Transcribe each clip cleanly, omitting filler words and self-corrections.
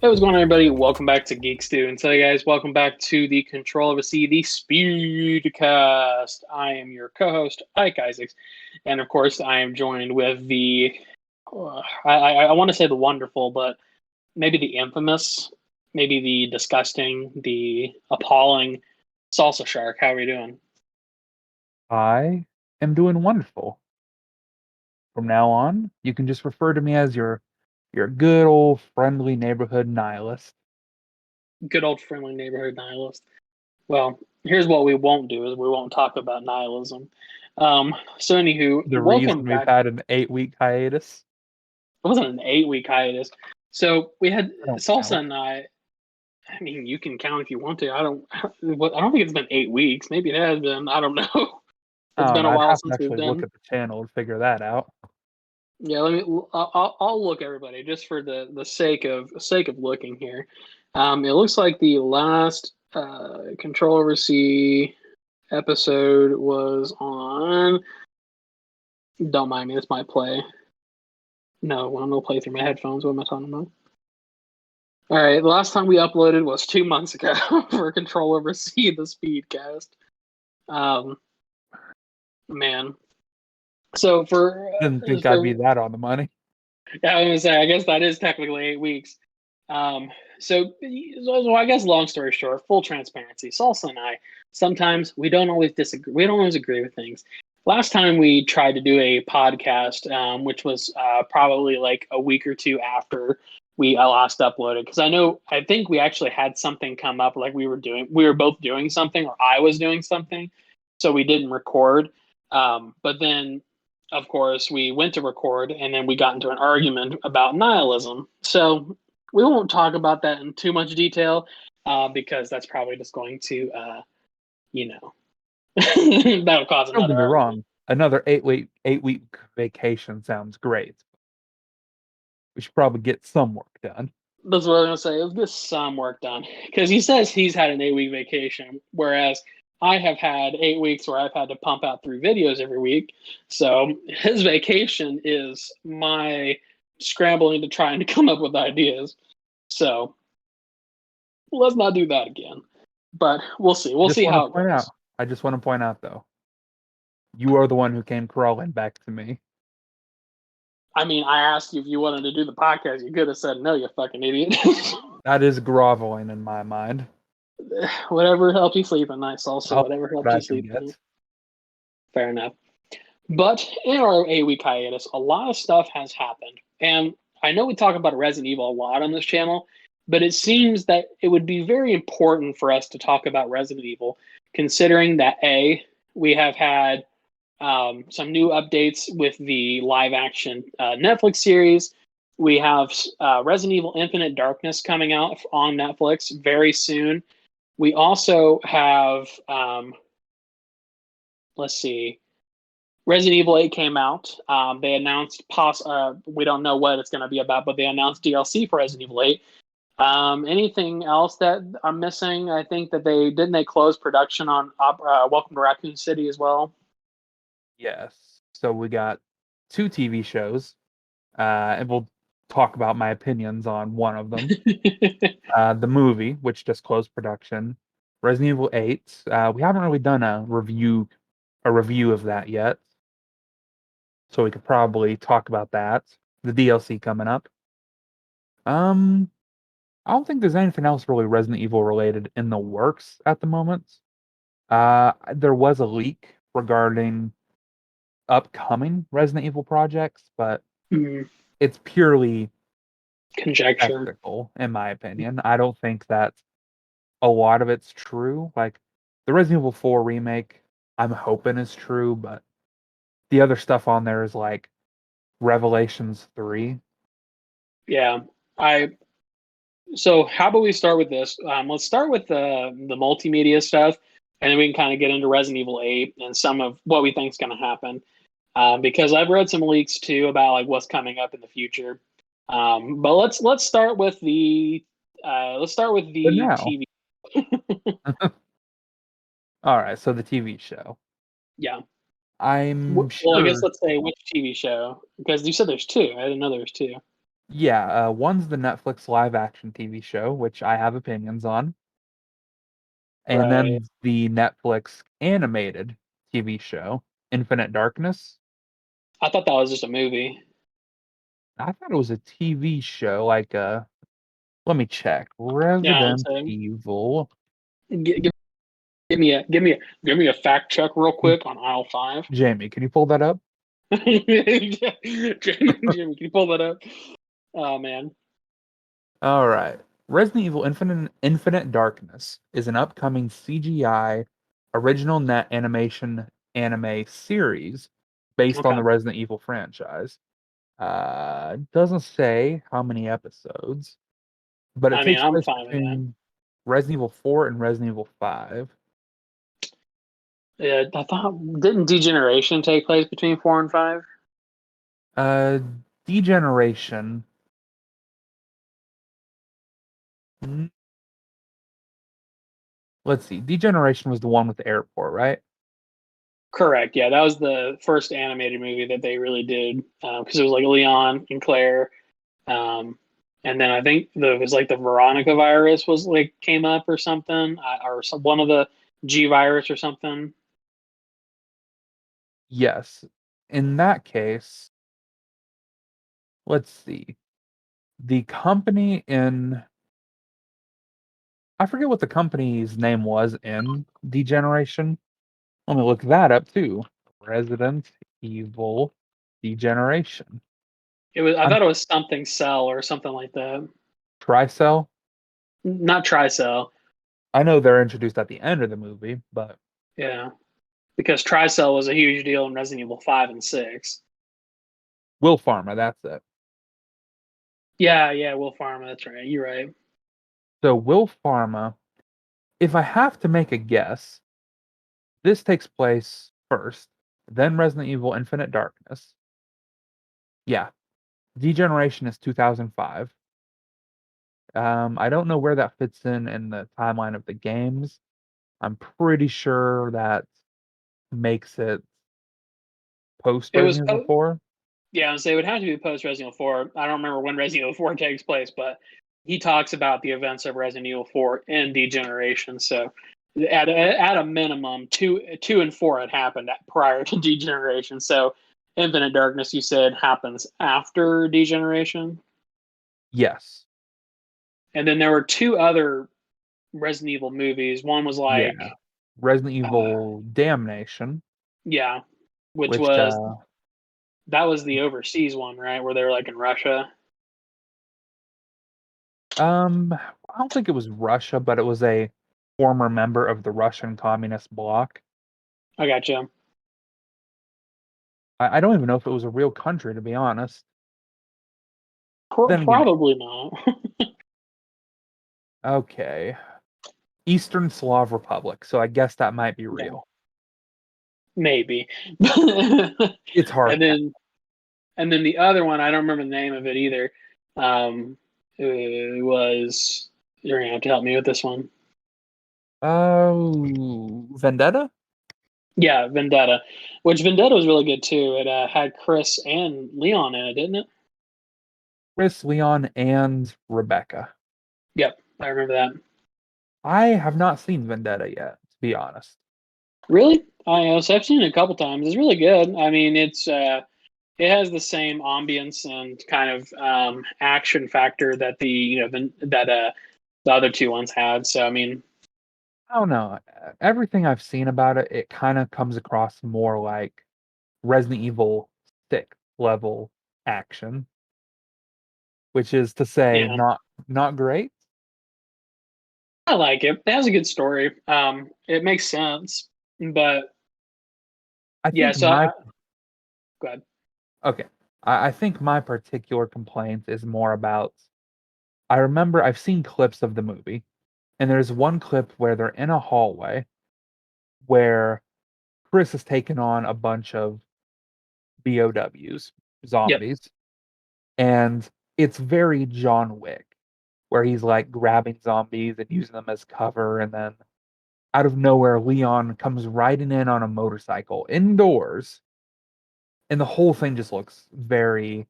Hey, what's going on, everybody? Welcome back to Geek-Stew. And today, guys, welcome back to the Control of a C, the Speedcast. I am your co-host, Ike Isaacs. And of course, I am joined with I want to say the wonderful, but maybe the infamous, maybe the disgusting, the appalling Salsa Shark. How are you doing? I am doing wonderful. From now on, you can just refer to me as your good old friendly neighborhood nihilist. Good old friendly neighborhood nihilist. Well, here's what we won't do is we won't talk about nihilism. So anywho, The welcome reason we've back. had an 8 week hiatus. It wasn't an 8 week hiatus. So we had I don't Salsa count. and I. I mean, you can count if you want to. I don't. I don't think it's been 8 weeks. Maybe it has been. I don't know. It's I don't been know. a I'd while have to since we've actually look done. at the channel to figure that out. Yeah, let me. I'll look everybody just for the sake of looking here. It looks like the last Control Over C episode was on. Don't mind me. This might play. No, I'm gonna play through my headphones. What am I talking about? All right, the last time we uploaded was 2 months ago for Control Over C, the Speedcast. Um, man. So Didn't think I'd be for that on the money. yeah, I was gonna say, I guess that is technically 8 weeks. Um, so I guess long story short, full transparency. Salsa and I sometimes we don't always disagree. We don't always agree with things. Last time we tried to do a podcast, which was probably like a week or two after we last uploaded, because I think we actually had something come up, like we were both doing something, or I was doing something, so we didn't record. But then of course, we went to record and then we got into an argument about nihilism. So we won't talk about that in too much detail because that's probably just going to, you know, that'll cause Don't another get me argument. wrong. Another 8 week vacation sounds great. We should probably get some work done. That's what I was going to say. Let's get some work done because he says he's had an 8 week vacation, whereas I have had 8 weeks where I've had to pump out 3 videos every week. So his vacation is my scrambling to try and come up with ideas. So let's not do that again. But we'll see. We'll Just see want to how it point goes. out. I just want to point out though, you are the one who came crawling back to me. I mean, I asked you if you wanted to do the podcast. You could have said no, you fucking idiot. That is groveling in my mind. Whatever helped you sleep at night, also. I'll Whatever what helped I you can sleep at get. night. Fair enough. But in our 8 week hiatus, a lot of stuff has happened. And I know we talk about Resident Evil a lot on this channel, but it seems that it would be very important for us to talk about Resident Evil, considering that we have had some new updates with the live action Netflix series. We have Resident Evil Infinite Darkness coming out on Netflix very soon. We also have, let's see, Resident Evil 8 came out. They announced, we don't know what it's going to be about, but they announced DLC for Resident Evil 8. Anything else that I'm missing? I think that they close production on Welcome to Raccoon City as well. Yes. So we got two TV shows, and we'll talk about my opinions on one of them. The movie, which just closed production, Resident Evil 8. We haven't really done a review of that yet, so we could probably talk about that. The DLC coming up. Um, I don't think there's anything else really Resident Evil related in the works at the moment. There was a leak regarding upcoming Resident Evil projects, but it's purely Conjecture. skeptical, in my opinion. I don't think that a lot of it's true. Like the Resident Evil 4 remake, I'm hoping is true, but the other stuff on there is like Revelations 3. Yeah. I So how about we start with this? Let's start with the multimedia stuff, and then we can kind of get into Resident Evil 8 and some of what we think is going to happen. Because I've read some leaks too about like what's coming up in the future. But let's start with But the now, TV. all right, so the TV show. Yeah. I'm Well, I guess sure let's say which TV show because you said there's two. I didn't know there's two. Yeah, one's the Netflix live action TV show, which I have opinions on, and Right. then the Netflix animated TV show, Infinite Darkness. I thought that was just a movie. I thought it was a TV show, like let me check. Yeah, I'm Resident saying. Evil. Give me a fact check real quick on aisle 5. Jamie, can you pull that up? Jimmy, can you pull that up? Oh man. All right. Resident Evil Infinite Darkness is an upcoming CGI original net animation anime series based on Okay. the Resident Evil franchise. Doesn't say how many episodes, but it I mean, takes I'm place fine with that. between Resident Evil 4 and Resident Evil 5. Yeah, I thought didn't Degeneration take place between 4 and 5? Uh, Degeneration. mm, Let's see. Degeneration was the one with the airport, right? Correct. Yeah, that was the first animated movie that they really did because it was like Leon and Claire, um, and then I think it was like the Veronica virus was like came up or something, or one of the G virus or something. Yes. In that case, let's see. The company in I forget what the company's name was in Degeneration. Let me look that up too. Resident Evil Degeneration. It was. I I'm thought it was something Cell or something like that. Tricell. Not Tricell. I know they're introduced at the end of the movie, but Yeah, because Tricell was a huge deal in Resident Evil 5 and 6. Will Pharma, that's it. Yeah, yeah, Will Pharma. That's right. You're right. So Will Pharma, if I have to make a guess, this takes place first, then Resident Evil Infinite Darkness. Yeah, Degeneration is 2005. I don't know where that fits in the timeline of the games. I'm pretty sure that makes it post It was. Resident Evil 4. Yeah, and so it would have to be post Resident Evil 4. I don't remember when Resident Evil 4 takes place, but he talks about the events of Resident Evil 4 in Degeneration. So at a minimum, two and 4 had happened prior to Degeneration. So Infinite Darkness, you said, happens after Degeneration, Yes. and then there were two other Resident Evil movies. One was like, Yeah. Resident uh, Evil Damnation, yeah, which which was that was the overseas one, right, where they were like in Russia. I don't think it was Russia, but it was a former member of the Russian Communist bloc. I got you. I don't even know if it was a real country, to be honest. Then again, Probably not. okay. Eastern Slav Republic, so I guess that might be Yeah, real. maybe. and It's hard. then and then the other one, I don't remember the name of it either. It was you're gonna have to help me with this one. Oh, Vendetta? Yeah, Vendetta, which Vendetta was really good too. It had Chris and Leon in it, didn't it? Chris, Leon, and Rebecca. Yep, I remember that. I have not seen Vendetta yet, to be honest. Really? So I've seen it a couple times. It's really good. I mean, it has the same ambience and kind of action factor that the other two ones had. So I mean, I don't know. Everything I've seen about it, it kind of comes across more like Resident Evil 6 level action, which is to say yeah, not great. I like it. It has a good story. It makes sense, but I yeah. think So my go ahead. okay. I think my particular complaint is more about I remember I've seen clips of the movie, and there's one clip where they're in a hallway where Chris has taken on a bunch of BOWs, Yep. zombies, and it's very John Wick, where he's like grabbing zombies and using them as cover, and then out of nowhere, Leon comes riding in on a motorcycle indoors, and the whole thing just looks very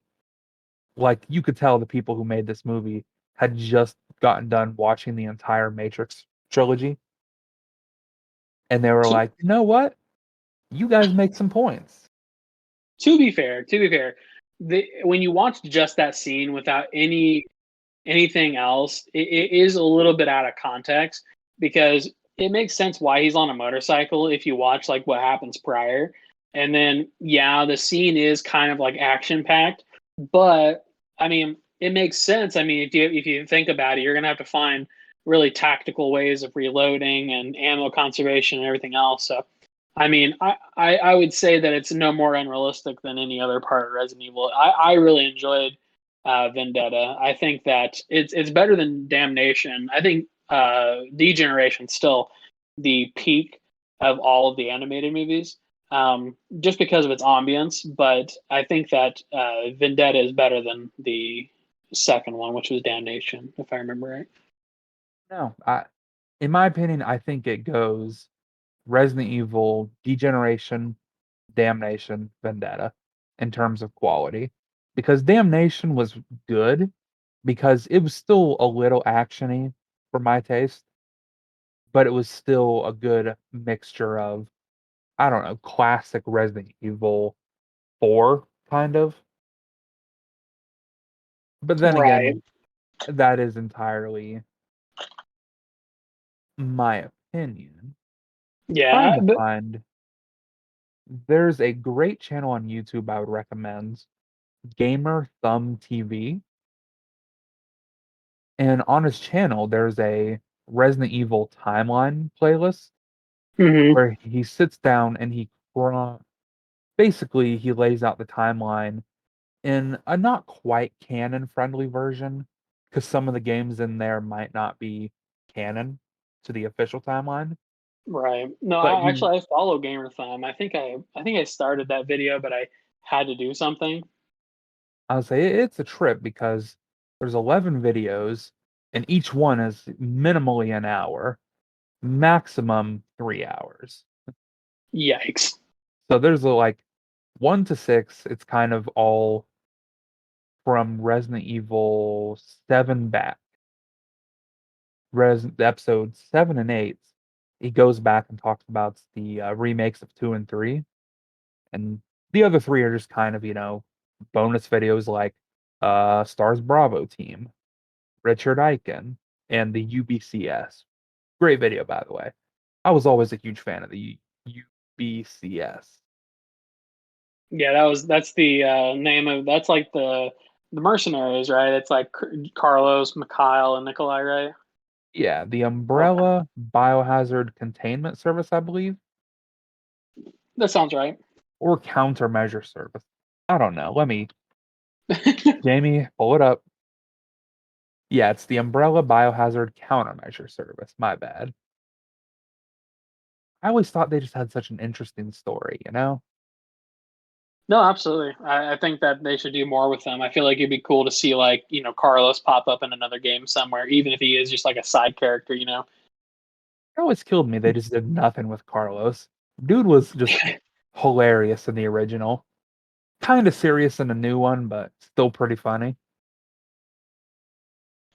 like you could tell the people who made this movie had just gotten done watching the entire Matrix trilogy, and they were To, like, you know what? You guys make some points. to be fair, when you watch just that scene without anything else, it is a little bit out of context because it makes sense why he's on a motorcycle if you watch like what happens prior. And then yeah, the scene is kind of like action packed, but I mean, it makes sense. I mean, if you think about it, you're gonna have to find really tactical ways of reloading and ammo conservation and everything else. So I mean, I would say that it's no more unrealistic than any other part of Resident Evil. I really enjoyed Vendetta. I think that it's better than Damnation. I think Degeneration still the peak of all of the animated movies, just because of its ambience. But I think that Vendetta is better than the second one, which was Damnation, if I remember right. No, in my opinion, I think it goes Resident Evil, Degeneration, Damnation, Vendetta in terms of quality. Because Damnation was good because it was still a little actiony for my taste, but it was still a good mixture of, I don't know, classic Resident Evil 4 kind of. But then Right. again, that is entirely my opinion. Trying Yeah. to But find there's a great channel on YouTube I would recommend, Gamer Thumb TV. And on his channel, there's a Resident Evil timeline playlist mhm, where he sits down and basically he lays out the timeline in a not quite canon friendly version because some of the games in there might not be canon to the official timeline. right. No, But I he, actually I follow Gamer Thumb. I think I started that video, but I had to do something. I'll say it's a trip because there's 11 videos and each one is minimally an hour, maximum 3 hours. Yikes. So there's like 1 to 6. It's kind of all from Resident Evil 7 back. Episodes 7 and 8. He goes back and talks about the remakes of 2 and 3. And the other three are just kind of, bonus videos like Stars Bravo team, Richard Ike and the UBCS. Great video, by the way. I was always a huge fan of the UBCS. Yeah, that's the name of that's like the mercenaries, right? It's like Carlos, Mikhail, and Nikolai, right? Yeah, the Okay, Umbrella Biohazard Containment Service, I believe, that sounds right. or Countermeasure Service. I don't know. Let me, Jamie, pull it up. Yeah, it's the Umbrella Biohazard Countermeasure Service. My bad. I always thought they just had such an interesting story, you know? No, absolutely. I think that they should do more with them. I feel like it'd be cool to see like Carlos pop up in another game somewhere, even if he is just like a side character. It always killed me. They just did nothing with Carlos. Dude was just hilarious in the original. Kind of serious in the new one, but still pretty funny.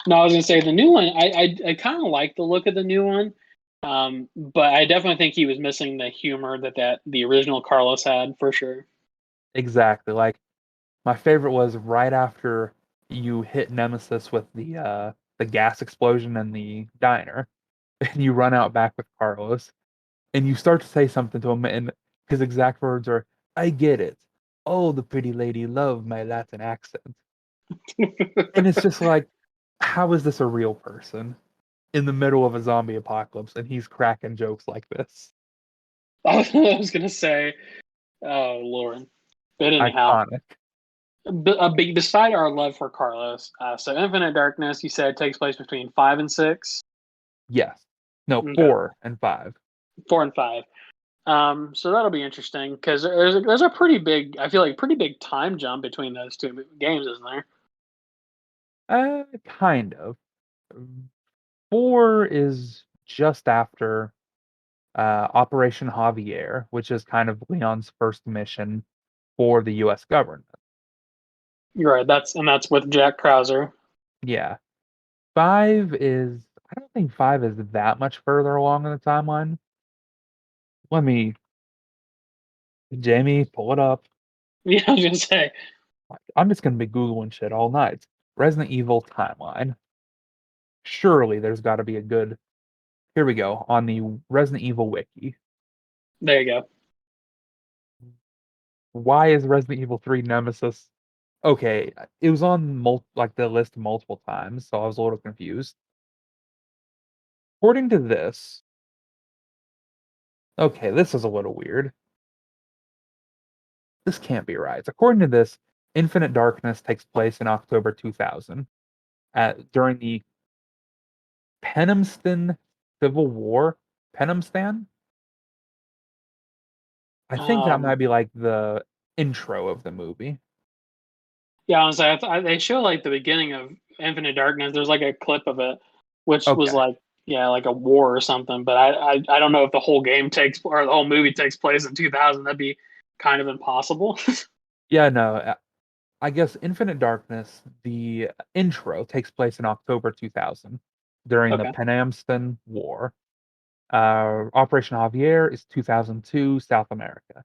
No, I was gonna say the new one. I kind of like the look of the new one, but I definitely think he was missing the humor that the original Carlos had for sure. Exactly. Like my favorite was right after you hit Nemesis with the gas explosion in the diner, and you run out back with Carlos, and you start to say something to him, and his exact words are, "I get it. Oh, the pretty lady love my Latin accent." And it's just like, how is this a real person in the middle of a zombie apocalypse, and he's cracking jokes like this? I was gonna say, oh Lord, but anyhow, Iconic. beside our love for Carlos, so Infinite Darkness, you said takes place between 5 and 6. Yes. No, Okay, 4 and 5. 4 and 5. So that'll be interesting because there's a pretty big, I feel like pretty big time jump between those two games, isn't there? Kind of. 4 is just after Operation Javier, which is kind of Leon's first mission for the U.S. government. You're right. That's with Jack Krauser. Yeah. 5 is, I don't think 5 is that much further along in the timeline. Let me, Jamie, pull it up. Yeah, I was gonna say. I'm just going to be Googling shit all night. Resident Evil timeline. Surely there's got to be a good. Here we go on the Resident Evil wiki. There you go. Why is Resident Evil 3 Nemesis? Okay, it was on like the list multiple times, so I was a little confused. According to this, okay, this is a little weird. This can't be right. According to this, Infinite Darkness takes place in October 2000 during the Penumstan Civil War. Penumstan? I think that Um, might be like the intro of the movie. yeah, honestly, they show like the beginning of Infinite Darkness. There's like a clip of it, which was Okay. like, yeah, like a war or something. But I don't know if the whole game takes or the whole movie takes place in 2000. That'd be kind of impossible. Yeah, no, I guess Infinite Darkness, the intro takes place in October 2000 during the Okay, Penamstan War. Operation Javier is 2002, South America.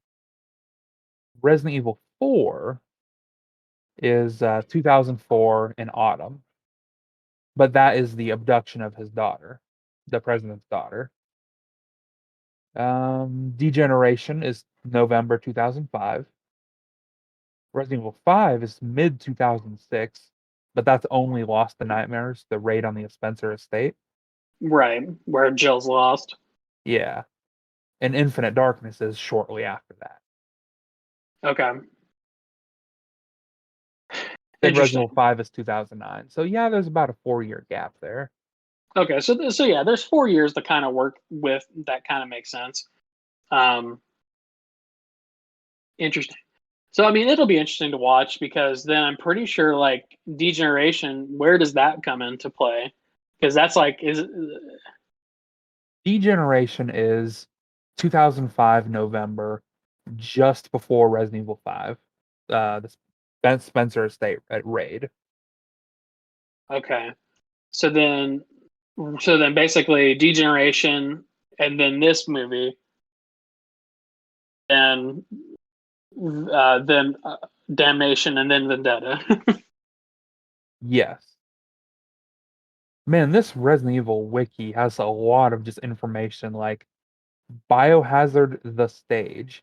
Resident Evil 4 is 2004 in autumn, but that is the abduction of his daughter, the president's daughter. Degeneration is November 2005. Resident Evil 5 is mid 2006, but that's only Lost the Nightmares, the raid on the Spencer estate. right where Jill's lost. Yeah. And Infinite Darkness is shortly after that. Okay, Then Resident Evil interesting. 5 is 2009. So yeah, there's about a 4-year gap there. Okay, so yeah, there's 4 years to kind of work with. That kind of makes sense. Um, Interesting. So I mean, it'll be interesting to watch because then I'm pretty sure like degeneration. Where does that come into play? Because that's like is Degeneration is 2005 November, just before Resident Evil 5. The Spencer estate raid. okay. So then, so then basically degeneration, and then this movie, and then damnation, and then vendetta. Yes. Man, this Resident Evil wiki has a lot of just information like Biohazard the stage,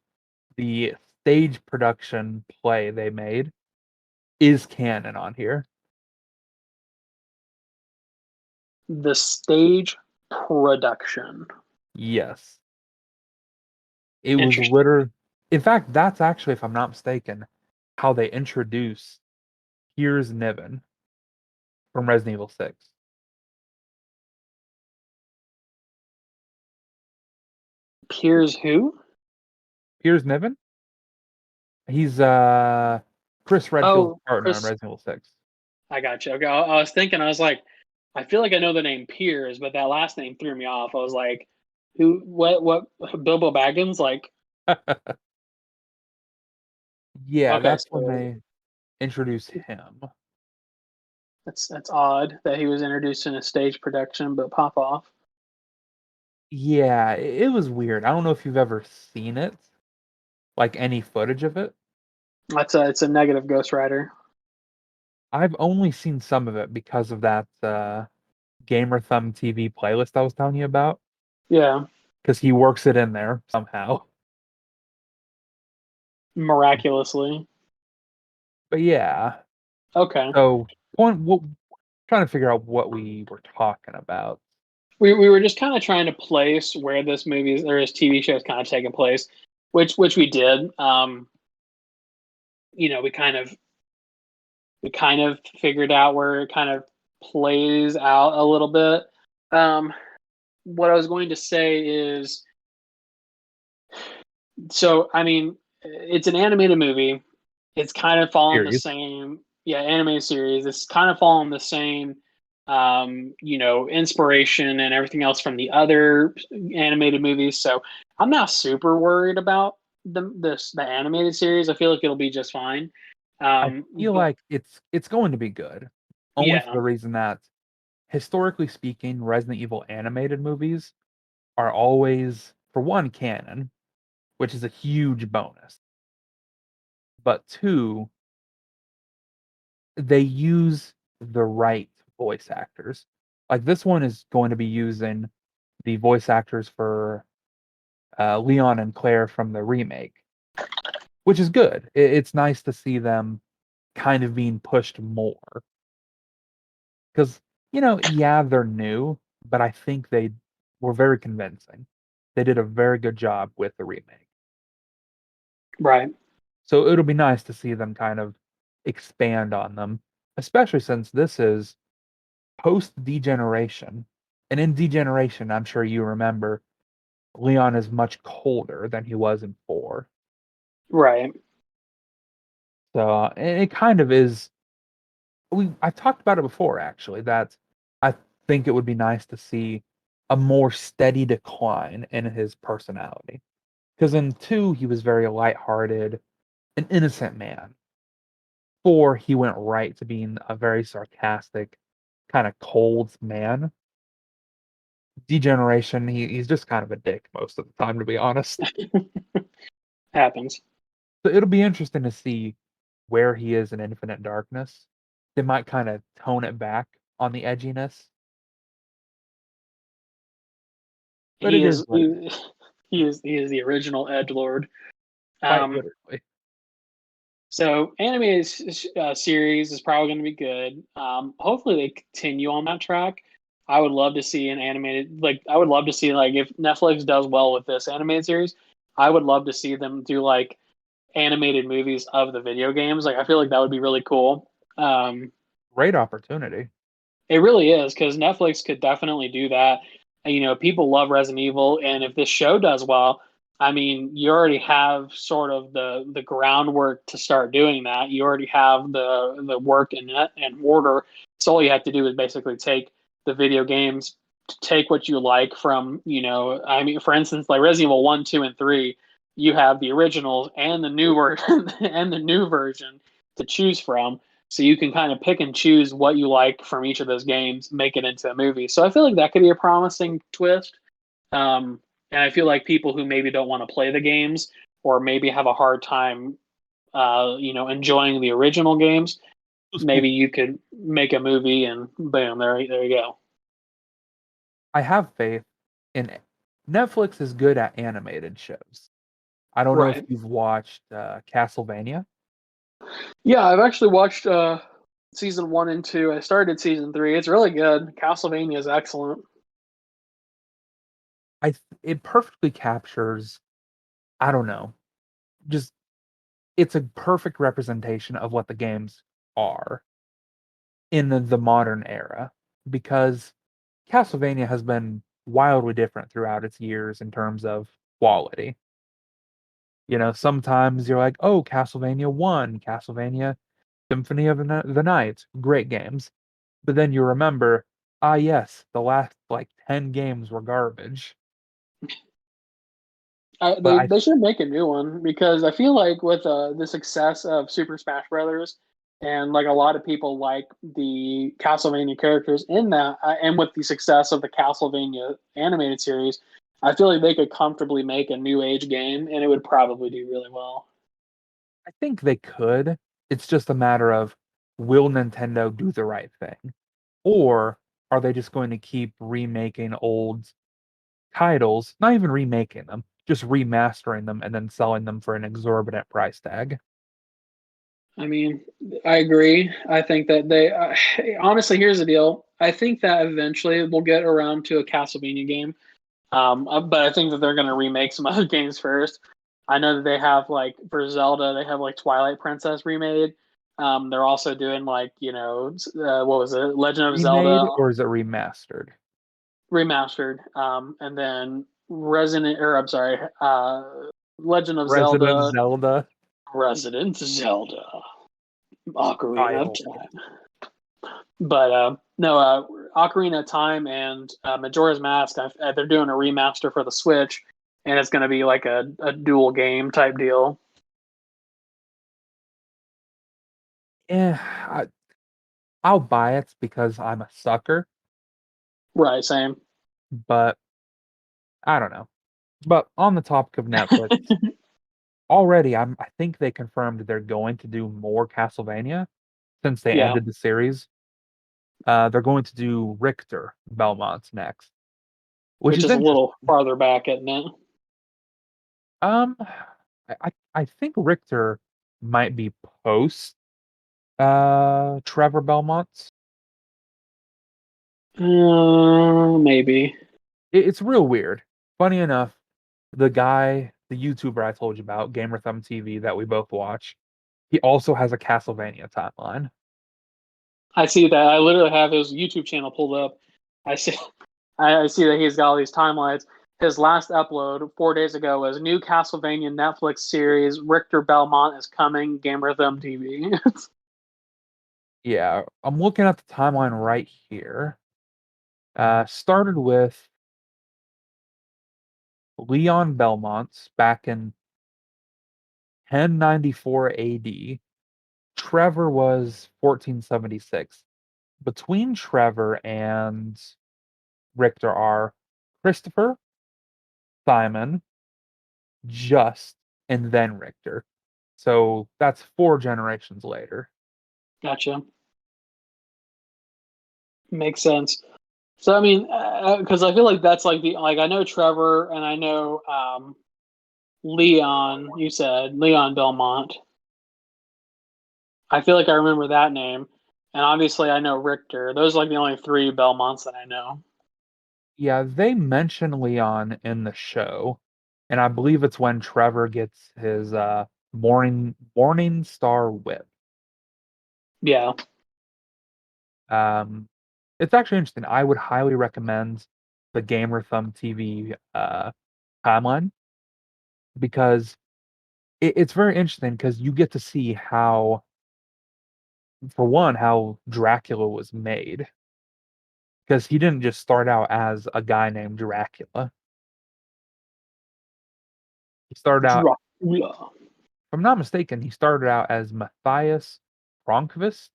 the stage production play they made is canon on here. The stage production. Yes. It was Interesting. literally, in fact, that's actually, if I'm not mistaken, how they introduce Piers Niven from Resident Evil 6. Piers who? Piers Niven? He's Chris Redfield's Oh, partner in Chris. Resident Evil 6. I got you. Okay, I was thinking. I was like, I feel like I know the name Piers, but that last name threw me off. I was like, who? What? Bilbo Baggins? Like, Yeah, okay, that's when so they introduce him. that's odd that he was introduced in a stage production, but pop off. Yeah, it was weird. I don't know if you've ever seen it, like any footage of it. It's a negative Ghost Rider. I've only seen some of it because of that Gamer Thumb TV playlist I was telling you about, Yeah, because he works it in there somehow. miraculously. But yeah, Okay, so trying to figure out what we were talking about. we were just kind of trying to place where this movie or this TV show is kind of taking place, which we did. You know, we kind of figured out where it kind of plays out a little bit. Um, what I was going to say is, so I mean, it's an animated movie. It's kind of following the Series. same, yeah, animated series. It's kind of following the same, you know, inspiration and everything else from the other animated movies. So I'm not super worried about the animated series. I feel like it'll be just fine. I feel But like it's going to be good, only for yeah, the reason that, historically speaking, Resident Evil animated movies are always, for one, canon, which is a huge bonus. But two, they use the right voice actors. Like this one is going to be using the voice actors for Leon and Claire from the remake, which is good. It's nice to see them kind of being pushed more because yeah, they're new, but I think they were very convincing. They did a very good job with the remake. right. So it'll be nice to see them kind of expand on them, especially since this is post degeneration. And in degeneration, I'm sure you remember, Leon is much colder than he was in 4. Right. So and it kind of is. I talked about it before, actually, that I think it would be nice to see a more steady decline in his personality. Because in 2, he was very lighthearted, an innocent man. 4, he went right to being a very sarcastic, kind of cold man. Degeneration, he's just kind of a dick most of the time, to be honest. Happens. So it'll be interesting to see where he is in Infinite Darkness. They might kind of tone it back on the edginess, but He it is is what it is. he is the original edge lord. Quite Um, literally. so animated series is probably going to be good. Hopefully they continue on that track. I would love to see an animated, like I would love to see, like, if Netflix does well with this animated series, I would love to see them do like animated movies of the video games. Like I feel like that would be really cool. Um, Great opportunity. It really is, because Netflix could definitely do that. People love Resident Evil, and if this show does well, I mean, you already have sort of the groundwork to start doing that. You already have the work and order. So all you have to do is basically take the video games, take what you like from, I mean, for instance, like Resident Evil 1, 2, and 3, you have the originals and the new version and the new version to choose from, so you can kind of pick and choose what you like from each of those games, make it into a movie. So I feel like that could be a promising twist. And I feel like people who maybe don't want to play the games or maybe have a hard time, enjoying the original games, maybe you could make a movie and boom, there you go. I have faith in Netflix is good at animated shows. I don't know if Right. you've watched Castlevania. Yeah, I've actually watched season 1 and 2. I started season 3. It's really good. Castlevania is excellent. It perfectly captures, I don't know, just it's a perfect representation of what the games are in the modern era, because Castlevania has been wildly different throughout its years in terms of quality. Sometimes you're like, "Oh, Castlevania 1, Castlevania Symphony of the Night, great games." But then you remember, ah, yes, the last like 10 games were garbage. But They should make a new one, because I feel like with the success of Super Smash Brothers, and like a lot of people like the Castlevania characters in that, and with the success of the Castlevania animated series, I feel like they could comfortably make a new age game and it would probably do really well. I think they could. It's just a matter of, will Nintendo do the right thing? Or are they just going to keep remaking old titles, not even remaking them, just remastering them and then selling them for an exorbitant price tag? I mean, I agree. I think that they honestly, here's the deal. I think that eventually we'll get around to a Castlevania game. But I think that they're going to remake some other games first. I know that they have, like, for Zelda, they have like Twilight Princess remade. They're also doing, like, what was it, Legend of Zelda Remade or is it remastered? remastered, and then Legend of Resident Zelda, Zelda Resident Zelda, Ocarina of rival. Time. But no, Ocarina of Time and Majora's Mask, they're doing a remaster for the Switch, and it's going to be like a dual game type deal. I'll buy it because I'm a sucker, Right, same. but I don't know. But on the topic of Netflix, already I think they confirmed they're going to do more Castlevania since they Yeah, ended the series. They're going to do Richter Belmont next, which which is is a interesting. little farther back, isn't it? Um, I think Richter might be post Trevor Belmont. Maybe. It's real weird. Funny enough, the YouTuber I told you about, Gamer Thumb TV, that we both watch, he also has a Castlevania timeline. I see that. I literally have his YouTube channel pulled up. I see. I see that he's got all these timelines. His last upload 4 days ago was new Castlevania Netflix series. Richter Belmont is coming. Game Rhythm TV. Yeah, I'm looking at the timeline right here. Started with Leon Belmont back in 1094 AD. Trevor was 1476. Between Trevor and Richter are Christopher, Simon, Just, and then Richter. So that's 4 generations later. Gotcha. Makes sense. So I mean, because I feel like that's like the like I know Trevor and I know Leon. You said Leon Belmont. I feel like I remember that name, and obviously I know Richter. Those are like the only three Belmonts that I know. Yeah, they mention Leon in the show, and I believe it's when Trevor gets his morning star whip. Yeah, Um, it's actually interesting. I would highly recommend the Gamer Thumb TV timeline because it's very interesting because you get to see how, for one, how Dracula was made because he didn't just start out as a guy named Dracula. He started out, Dracula. if I'm not mistaken, he started out as Matthias Bronkvist.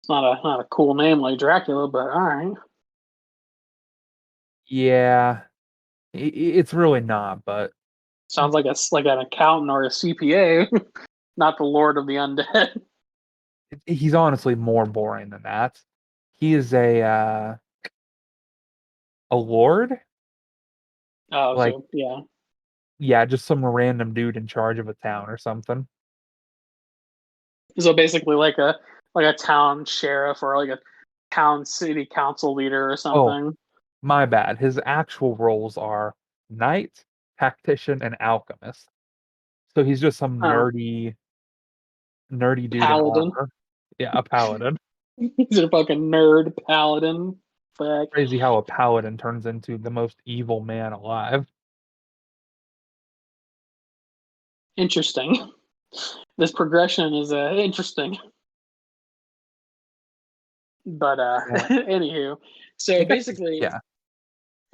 It's not a cool name like Dracula, but all right. Yeah, it's really not, but Sounds like an accountant or a CPA, not the Lord of the Undead. he's honestly more boring than that. He is a lord, Oh, like so yeah. yeah, just some random dude in charge of a town or something. So basically, like a town sheriff or like a town city council leader or Oh, something. my bad. His actual roles are knight, tactician, and alchemist. So he's just some Oh, nerdy dude in paladin. armor. Yeah, a paladin. He's a fucking nerd paladin. Fuck. Crazy how a paladin turns into the most evil man alive. Interesting. This progression is interesting. But Yeah, anywho, so I guess. basically, Yeah,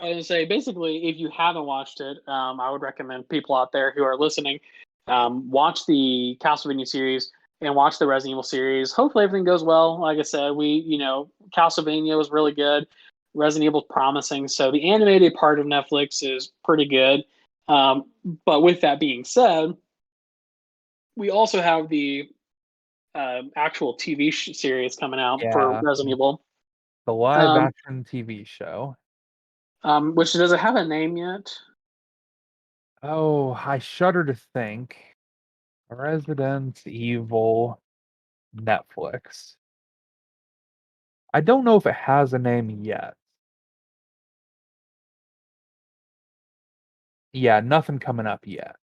I was gonna say basically, if you haven't watched it, I would recommend people out there who are listening watch the Castlevania series and watch the Resident Evil series. Hopefully, everything goes well. Like I said, Castlevania was really good. Resident Evil's promising, so the animated part of Netflix is pretty good. Um, but with that being said, we also have the actual TV series coming out for yeah. Resident Evil, The live um, action TV show. which doesn't have a name yet. Oh, I shudder to think. Resident Evil Netflix. I don't know if it has a name yet. Yeah, nothing coming up yet.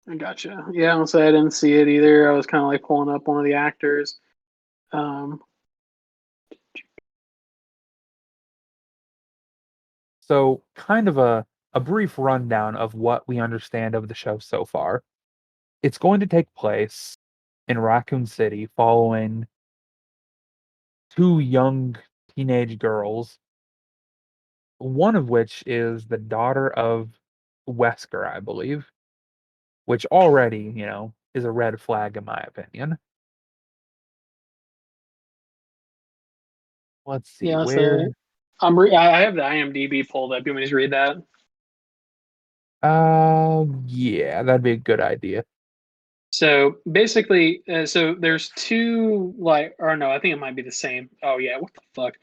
I gotcha. Yeah, I'll say I didn't see it either. I was kind of like pulling up one of the actors. Um, So, kind of a brief rundown of what we understand of the show so far. It's going to take place in Raccoon City following two young teenage girls, one of which is the daughter of Wesker, I believe, which already, is a red flag, in my opinion. Let's see, Yeah, where. so I have the IMDb pulled up. You want me to read that? Yeah, that'd be a good idea. So basically, so there's two like, or no, I think it might be the same. Oh yeah, what the fuck?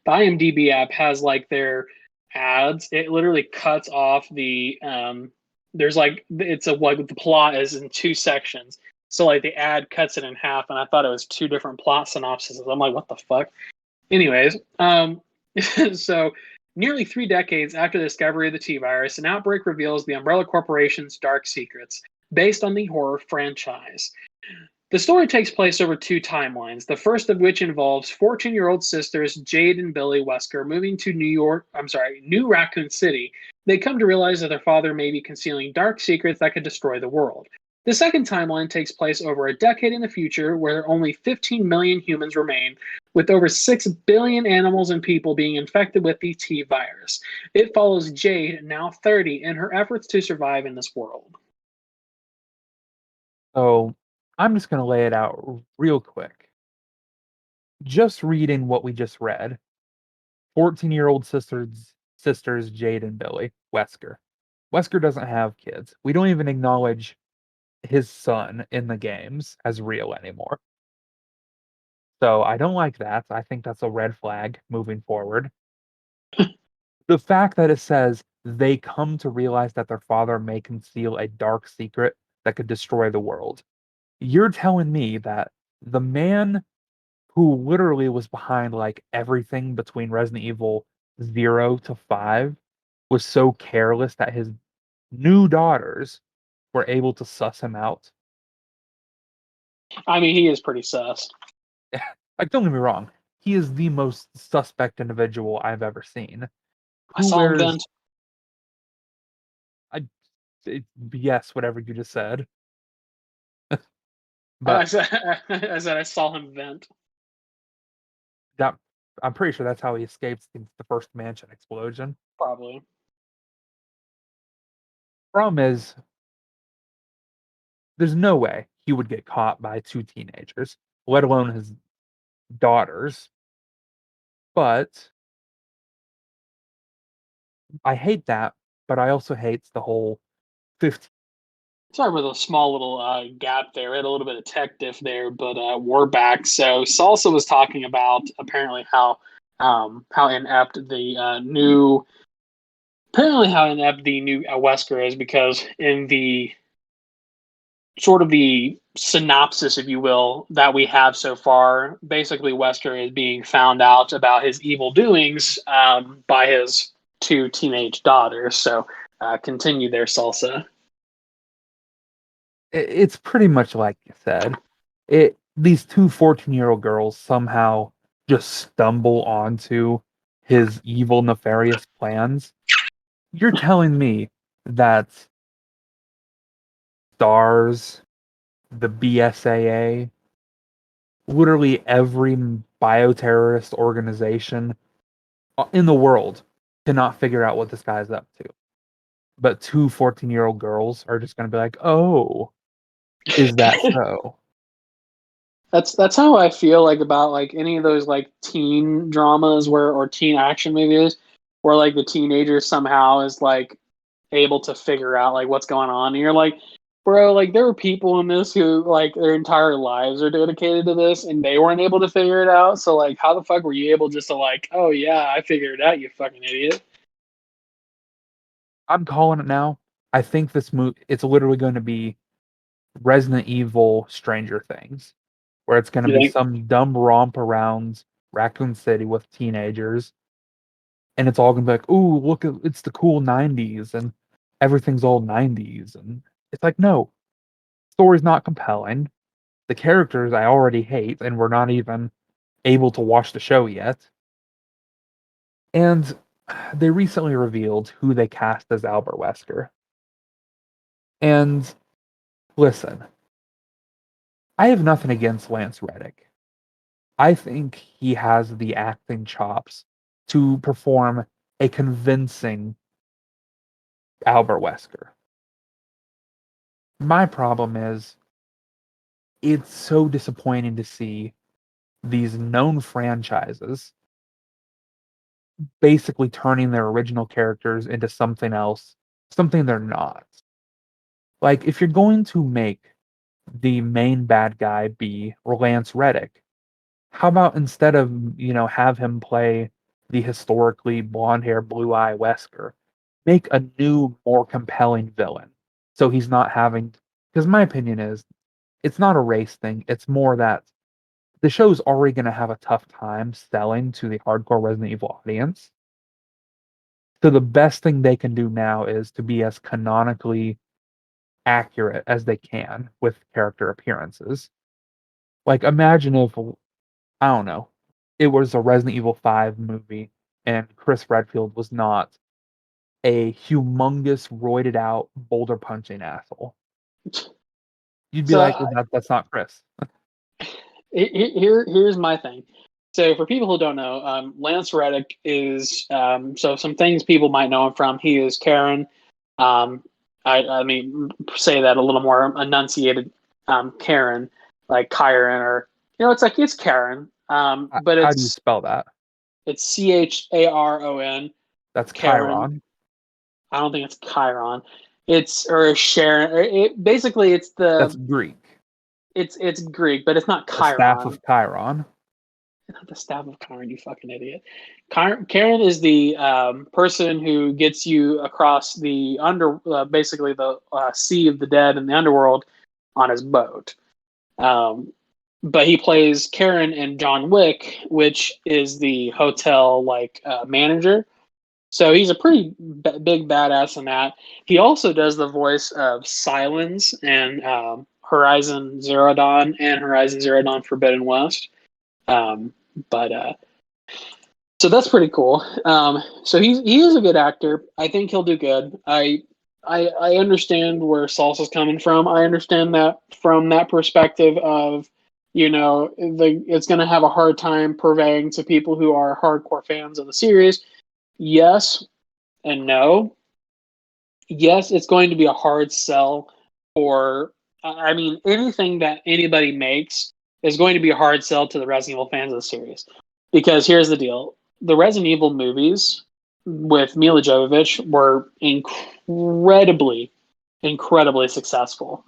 The IMDb app has like their ads. It literally cuts off the There's like it's a like the plot is in two sections. So like the ad cuts it in half, and I thought it was two different plot synopses. I'm like, what the fuck? Anyways, so nearly 3 decades after the discovery of the T virus, an outbreak reveals the Umbrella Corporation's dark secrets, based on the horror franchise. The story takes place over two timelines, the first of which involves 14-year-old sisters Jade and Billy Wesker moving to New Raccoon City. They come to realize that their father may be concealing dark secrets that could destroy the world. The second timeline takes place over a decade in the future, where only 15 million humans remain, with over 6 billion animals and people being infected with the T virus. It follows Jade, now 30, in her efforts to survive in this world. So I'm just going to lay it out real quick. Just reading what we just read, 14-year-old sisters Jade and Billy Wesker. Wesker doesn't have kids. We don't even acknowledge his son in the games as real anymore. So I don't like that. I think that's a red flag moving forward. The fact that it says they come to realize that their father may conceal a dark secret that could destroy the world. You're telling me that the man who literally was behind like everything between Resident Evil 0 to 5 was so careless that his new daughters were able to suss him out. I mean, he is pretty sus. Like, don't get me wrong, he is the most suspect individual I've ever seen. I Who saw him wears, vent. I, yes, whatever you just said, I but said, I said I saw him vent. that, I'm pretty sure that's how he escapes the first mansion explosion. Probably. Problem is, there's no way he would get caught by two teenagers, let alone his daughters. But I hate that, but I also hate the whole 15. Sorry for the small little gap there. We had a little bit of tech diff there, but we're back. So Salsa was talking about apparently how inept the new apparently how inept the new Wesker is, because in the sort of the synopsis, if you will, that we have so far, basically Wesker is being found out about his evil doings by his two teenage daughters. So continue there, Salsa. It's pretty much like you said. These two 14-year-old girls somehow just stumble onto his evil, nefarious plans. You're telling me that STARS, the BSAA, literally every bioterrorist organization in the world cannot figure out what this guy's up to. But two 14-year-old girls are just going to be like, oh, is that so? That's how I feel like about like any of those like teen dramas where or teen action movies where like the teenager somehow is like able to figure out like what's going on, and you're like, bro, like there were people in this who like their entire lives are dedicated to this and they weren't able to figure it out. So like how the fuck were you able just to like, oh yeah, I figured it out, you fucking idiot. I'm calling it now. I think this movie, it's literally going to be Resident Evil Stranger Things, where it's going to You be think? some dumb romp around Raccoon City with teenagers, and it's all going to be like, "Ooh, look, it's the cool '90s, and everything's all '90s," and it's like, no, story's not compelling. The characters I already hate, and we're not even able to watch the show yet. And they recently revealed who they cast as Albert Wesker. And listen, I have nothing against Lance Reddick. I think he has the acting chops to perform a convincing Albert Wesker. My problem is it's so disappointing to see these known franchises basically turning their original characters into something else, something they're not. Like, if you're going to make the main bad guy be Lance Reddick, how about instead of, have him play the historically blonde hair, blue eye Wesker, make a new, more compelling villain. So he's not having, because my opinion is, it's not a race thing. It's more that the show's already going to have a tough time selling to the hardcore Resident Evil audience. So the best thing they can do now is to be as canonically accurate as they can with character appearances. Like, imagine if, I don't know, it was a Resident Evil 5 movie and Chris Redfield was not a humongous, roided out, boulder punching asshole. You'd be So like, well, that's not Chris. here's my thing. So for people who don't know, Lance Reddick is so some things people might know him from. He is Karen. I mean, say that a little more enunciated. Karen, like Kyron, or it's Karen. But How do you spell that? it's Charon. That's Karen. Chiron. I don't think it's Chiron. It's or Sharon. Basically, That's Greek. it's Greek, but it's not The staff Chiron. of Chiron. Not the staff of Karen, you fucking idiot. Karen is the person who gets you across the basically the sea of the dead in the underworld on his boat. But he plays Karen in John Wick, which is the hotel manager. So he's a pretty big badass in that. He also does the voice of Silence and Horizon Zero Dawn and Horizon Zero Dawn Forbidden West. But so that's pretty cool. So he is a good actor. I think he'll do good. I understand where Salsa's coming from. I understand that from that perspective of it's going to have a hard time purveying to people who are hardcore fans of the series. Yes and no. Yes, it's going to be a hard sell for. I mean, anything that anybody makes is going to be a hard sell to the Resident Evil fans of the series. Because here's the deal: the Resident Evil movies with Mila Jovovich were incredibly successful.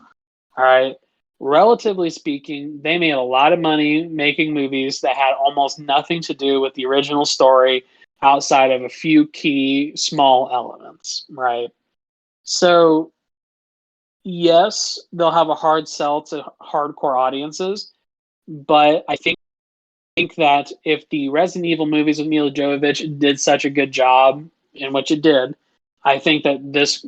All right. Relatively speaking, they made a lot of money making movies that had almost nothing to do with the original story outside of a few key small elements, right? So, yes, they'll have a hard sell to hardcore audiences, but I think that if the Resident Evil movies with Mila Jovovich did such a good job, in which it did, I think that this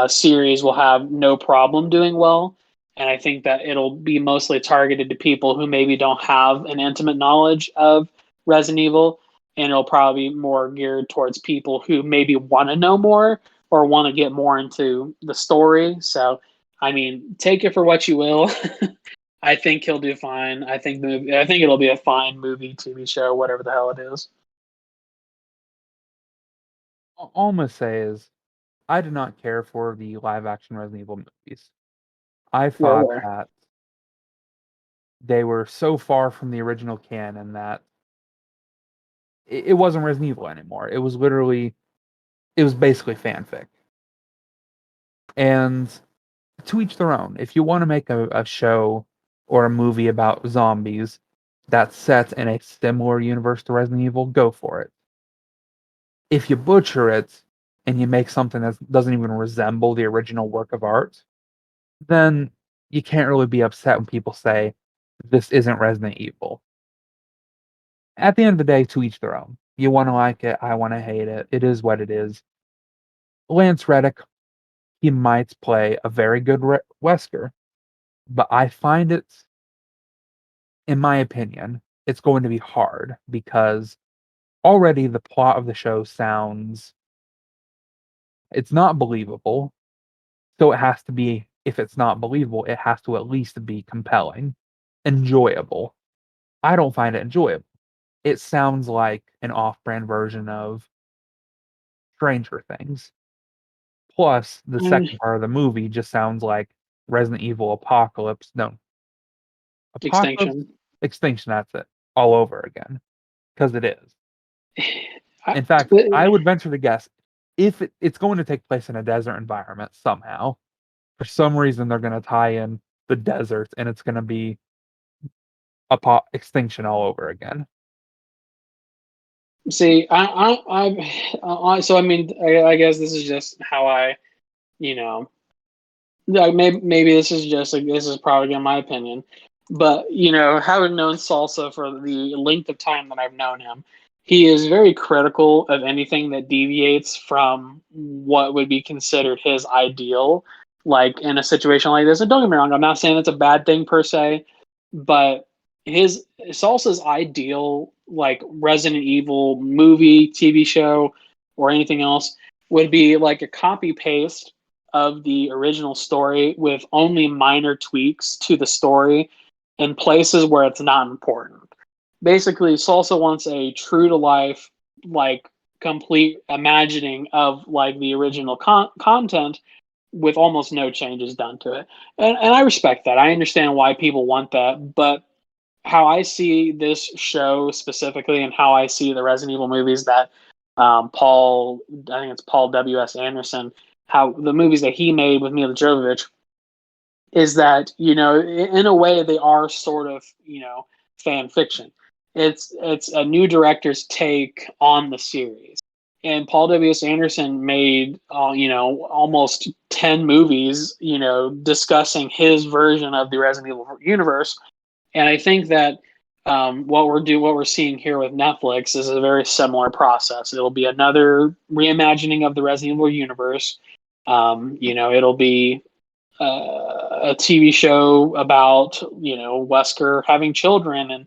series will have no problem doing well. And I think that it'll be mostly targeted to people who maybe don't have an intimate knowledge of Resident Evil. And it'll probably be more geared towards people who maybe want to know more or want to get more into the story. So, I mean, take it for what you will. I think he'll do fine. I think it'll be a fine movie, TV show, whatever the hell it is. All I'm gonna say is, I did not care for the live action Resident Evil movies. I thought Where? that they were so far from the original canon that it wasn't Resident Evil anymore. It was basically fanfic. And to each their own. If you want to make a show or a movie about zombies that's set in a similar universe to Resident Evil, go for it. If you butcher it and you make something that doesn't even resemble the original work of art, then you can't really be upset when people say this isn't Resident Evil. At the end of the day, to each their own. You want to like it, I want to hate it. It is what it is. Lance Reddick, he might play a very good Wesker, but I find it, in my opinion, it's going to be hard because already the plot of the show sounds, it's not believable. So it has to be, if it's not believable, it has to at least be compelling, enjoyable. I don't find it enjoyable. It sounds like an off-brand version of Stranger Things. Plus, the And second part of the movie just sounds like Resident Evil Apocalypse. No, Apocalypse, Extinction. extinction, that's it. All over again. Because it is. I, In fact, I would venture to guess if it's going to take place in a desert environment somehow. For some reason, they're going to tie in the desert, and it's going to be extinction all over again. see. So I mean, I guess this is just how I, you know, like maybe this is just like this is probably in my opinion, but having known Salsa for the length of time that I've known him, he is very critical of anything that deviates from what would be considered his ideal, like in a situation like this. And don't get me wrong, I'm not saying it's a bad thing per se, but his Salsa's ideal, like Resident Evil movie, TV show, or anything else, would be like a copy paste of the original story with only minor tweaks to the story in places where it's not important. Basically, Salsa wants a true to life, like complete imagining of like the original content with almost no changes done to it. And I respect that. I understand why people want that, but how I see this show specifically and how I see the Resident Evil movies that I think it's Paul W.S. Anderson, how the movies that he made with Mila Jovovich, is that in a way they are sort of fan fiction. It's a new director's take on the series, and Paul W.S. Anderson made almost 10 movies discussing his version of the Resident Evil universe. And I think that what we're seeing here with Netflix is a very similar process. It'll be another reimagining of the Resident Evil universe. It'll be a TV show about Wesker having children, and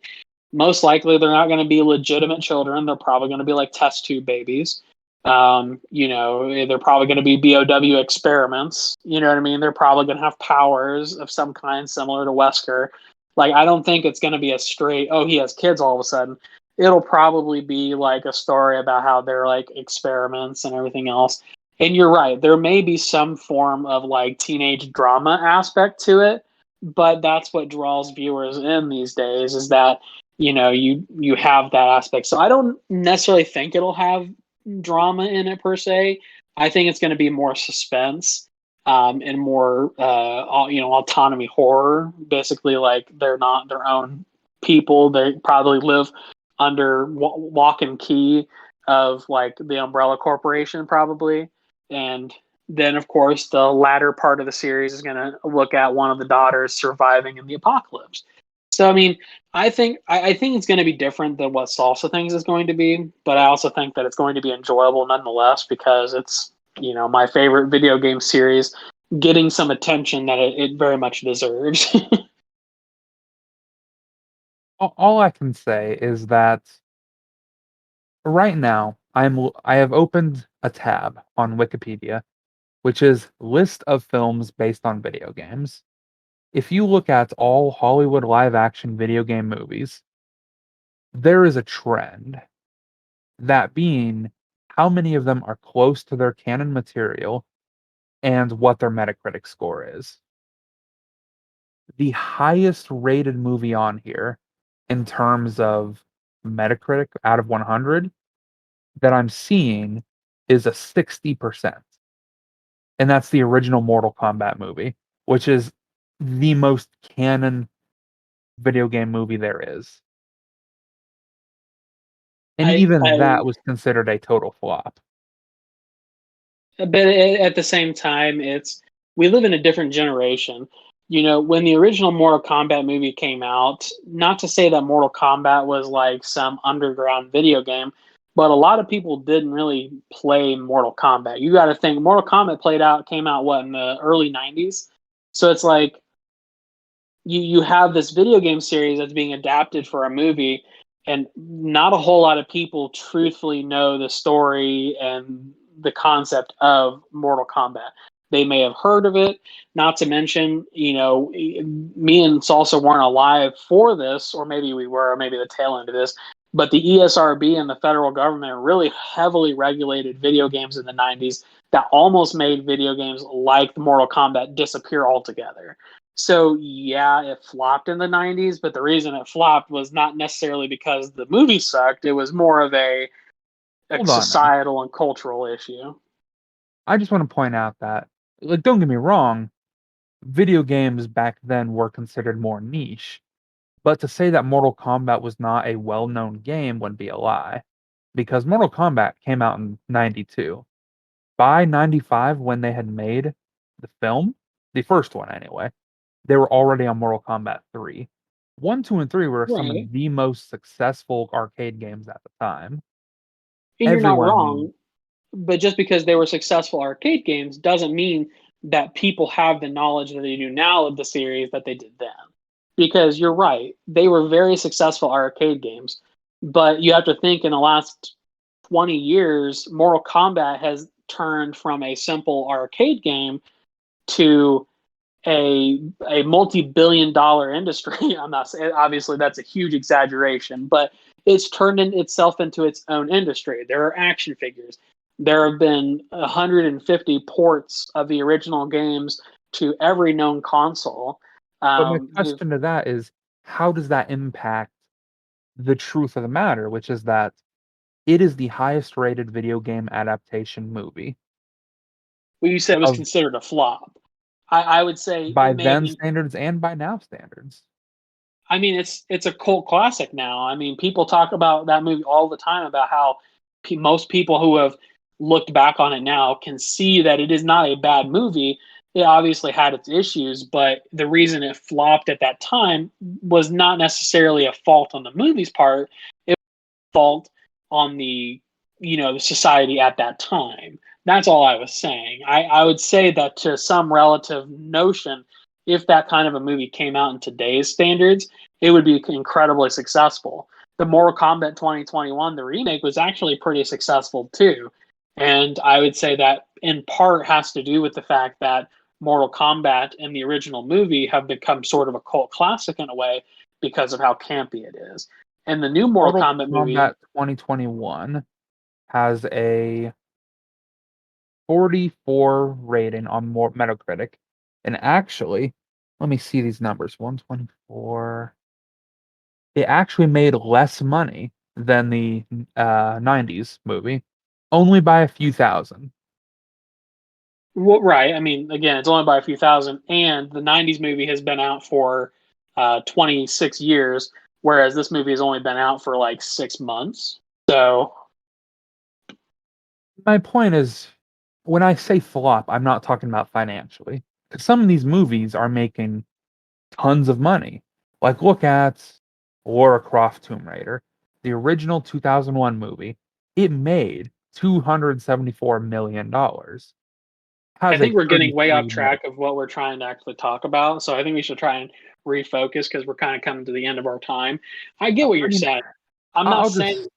most likely they're not going to be legitimate children. They're probably going to be like test tube babies. They're probably going to be BOW experiments. You know what I mean? They're probably going to have powers of some kind similar to Wesker. Like, I don't think it's going to be a straight, oh, he has kids all of a sudden. It'll probably be like a story about how they're like experiments and everything else. And you're right, there may be some form of like teenage drama aspect to it, but that's what draws viewers in these days, is that you have that aspect. So I don't necessarily think it'll have drama in it per se. I think it's going to be more suspense, and more autonomy horror. Basically, like they're not their own people. They probably live under lock and key of like the Umbrella Corporation probably. And then of course the latter part of the series is going to look at one of the daughters surviving in the apocalypse. So I mean, I think it's going to be different than what Salsa thinks is going to be, but I also think that it's going to be enjoyable nonetheless, because it's my favorite video game series getting some attention that it very much deserves. All I can say is that right now I have opened a tab on Wikipedia, which is list of films based on video games. If you look at all Hollywood live action video game movies, there is a trend. That being how many of them are close to their canon material and what their Metacritic score is. The highest rated movie on here in terms of Metacritic out of 100 that I'm seeing is a 60%. And that's the original Mortal Kombat movie, which is the most canon video game movie there is. And even that was considered a total flop. But at the same time, we live in a different generation. When the original Mortal Kombat movie came out, not to say that Mortal Kombat was like some underground video game, but a lot of people didn't really play Mortal Kombat. You got to think Mortal Kombat came out what, in the early 90s? So it's like you have this video game series that's being adapted for a movie, and not a whole lot of people truthfully know the story and the concept of Mortal Kombat. They may have heard of it, not to mention, me and Salsa weren't alive for this, or maybe we were, or maybe the tail end of this, but the ESRB and the federal government really heavily regulated video games in the 90s that almost made video games like Mortal Kombat disappear altogether. So yeah, it flopped in the 90s, but the reason it flopped was not necessarily because the movie sucked. It was more of a Hold on now. societal and cultural issue. I just want to point out that, like, don't get me wrong, video games back then were considered more niche. But to say that Mortal Kombat was not a well-known game would be a lie, because Mortal Kombat came out in '92. By '95, when they had made the film, the first one anyway, they were already on Mortal Kombat 3. 1, 2, and 3 were some Right. of the most successful arcade games at the time. And you're not Everyone knew. wrong, but just because they were successful arcade games doesn't mean that people have the knowledge that they do now of the series that they did then. Because you're right, they were very successful arcade games, but you have to think in the last 20 years, Mortal Kombat has turned from a simple arcade game to a multi-billion dollar industry. I'm not saying, obviously that's a huge exaggeration, but it's turned itself into its own industry. There are action figures. There have been 150 ports of the original games to every known console. But my They've question to that is, how does that impact the truth of the matter, which is that it is the highest rated video game adaptation movie Well, you said it was of considered a flop. I would say by it may have then been. standards and by now standards. I mean, it's a cult classic now. I mean, people talk about that movie all the time about how most people who have looked back on it now can see that it is not a bad movie. It obviously had its issues, but the reason it flopped at that time was not necessarily a fault on the movie's part. It was a fault on the society at that time. That's all I was saying. I would say that to some relative notion, if that kind of a movie came out in today's standards, it would be incredibly successful. The Mortal Kombat 2021, the remake, was actually pretty successful too. And I would say that in part has to do with the fact that Mortal Kombat and the original movie have become sort of a cult classic in a way because of how campy it is. And the new Mortal Mortal Kombat movie, Kombat 2021 has a 44 rating on more Metacritic. And actually, let me see these numbers. 124. It actually made less money than the 90s movie, only by a few thousand. well, right? I mean, again, it's only by a few thousand, and the '90s movie has been out for 26 years, whereas this movie has only been out for like 6 months. So My point is, when I say flop, I'm not talking about financially. 'Cause some of these movies are making tons of money. Like, look at Lara Croft Tomb Raider, the original 2001 movie. It made $274 million. I Has a think we're getting way off 33 track Metacritic. of what we're trying to actually talk about. So I think we should try and refocus because we're kind of coming to the end of our time. I get what I you're mean, saying. I'm not I'll saying just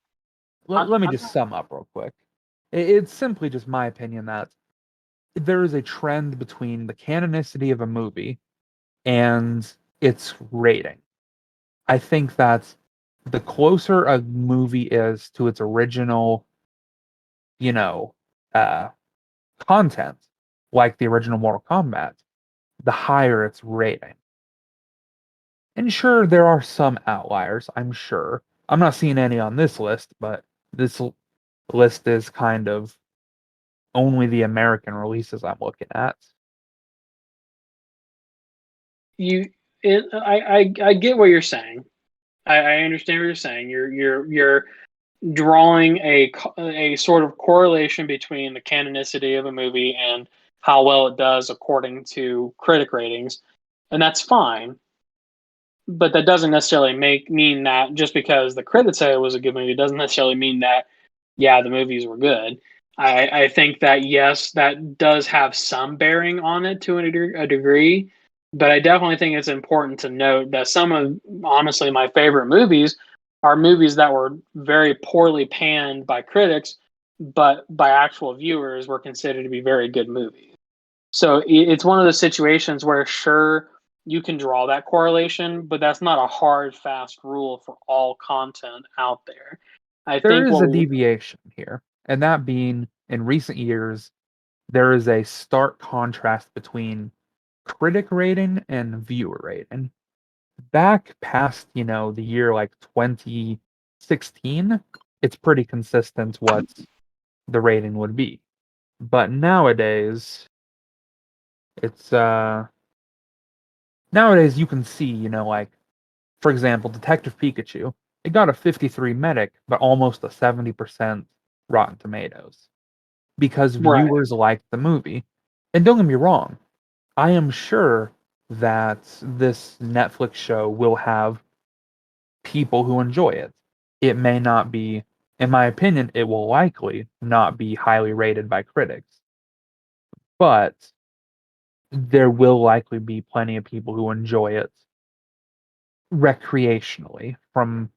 let me I'm just not. sum up real quick. It's simply just my opinion that there is a trend between the canonicity of a movie and its rating. I think that the closer a movie is to its original, you know, uh, content, like the original Mortal Kombat, the higher its rating. And sure, there are some outliers, I'm sure. I'm not seeing any on this list, but this list is kind of only the American releases I'm looking at. You I get what you're saying. I understand what you're saying. You're drawing a sort of correlation between the canonicity of a movie and how well it does according to critic ratings, and that's fine. But that doesn't necessarily mean that just because the critics say it was a good movie doesn't necessarily mean that yeah the movies were good. I think that yes that does have some bearing on it to a degree, but I definitely think it's important to note that some of honestly my favorite movies are movies that were very poorly panned by critics, but by actual viewers were considered to be very good movies. So it's one of those situations where sure you can draw that correlation, but that's not a hard fast rule for all content out there. I There think is what a we deviation here, and that being in recent years, there is a stark contrast between critic rating and viewer rating. Back past, the year like 2016, it's pretty consistent what the rating would be. But nowadays, it's nowadays you can see, like for example, Detective Pikachu, it got a 53 Medic, but almost a 70% Rotten Tomatoes because Right. viewers liked the movie. And don't get me wrong, I am sure that this Netflix show will have people who enjoy it. It may not be, in my opinion, it will likely not be highly rated by critics, but there will likely be plenty of people who enjoy it recreationally from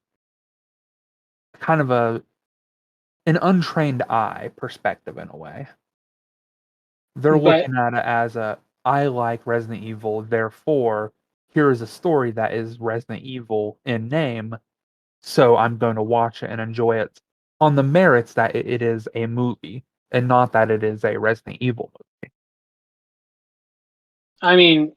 kind of an untrained eye perspective in a way. They're But looking at it as I like Resident Evil, therefore here is a story that is Resident Evil in name, so I'm going to watch it and enjoy it on the merits that it is a movie and not that it is a Resident Evil movie. I mean,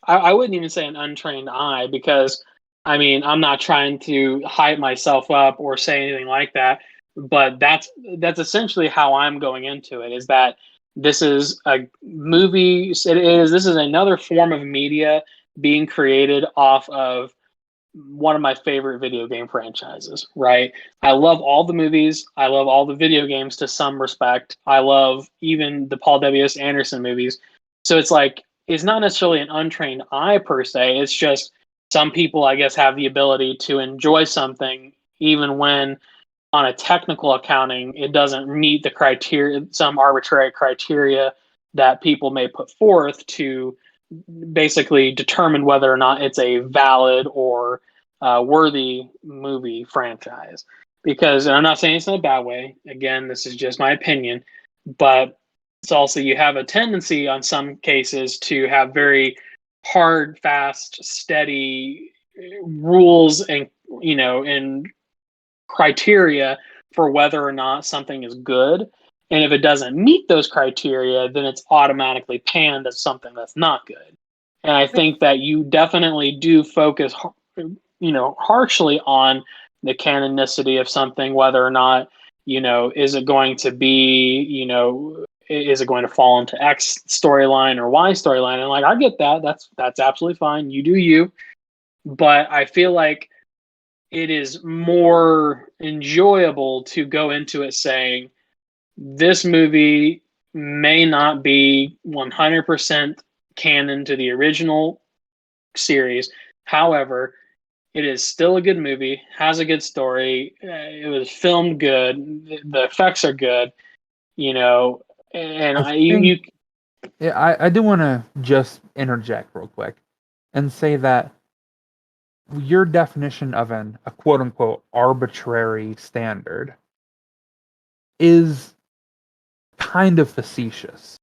I wouldn't even say an untrained eye because I mean I'm not trying to hype myself up or say anything like that, but that's essentially how I'm going into it. Is that this is a movie? This is another form of media being created off of one of my favorite video game franchises, right? I love all the movies. I love all the video games to some respect. I love even the Paul W.S. Anderson movies. So it's like, it's not necessarily an untrained eye per se. It's just some people, I guess, have the ability to enjoy something even when on a technical accounting, it doesn't meet the criteria, some arbitrary criteria that people may put forth to basically determine whether or not it's a valid or worthy movie franchise. Because, and I'm not saying it's in a bad way. Again, this is just my opinion, but it's also you have a tendency on some cases to have very hard, fast, steady rules and and criteria for whether or not something is good. And if it doesn't meet those criteria, then it's automatically panned as something that's not good. And I think that you definitely do focus, harshly on the canonicity of something, whether or not, is it going to be, is it going to fall into X storyline or Y storyline? And like, I get that. That's absolutely fine. You do you. But I feel like it is more enjoyable to go into it saying this movie may not be 100% canon to the original series. However, it is still a good movie, has a good story. It was filmed good. The effects are good, and I I think, you yeah, I do want to just interject real quick and say that your definition of a quote unquote arbitrary standard is kind of facetious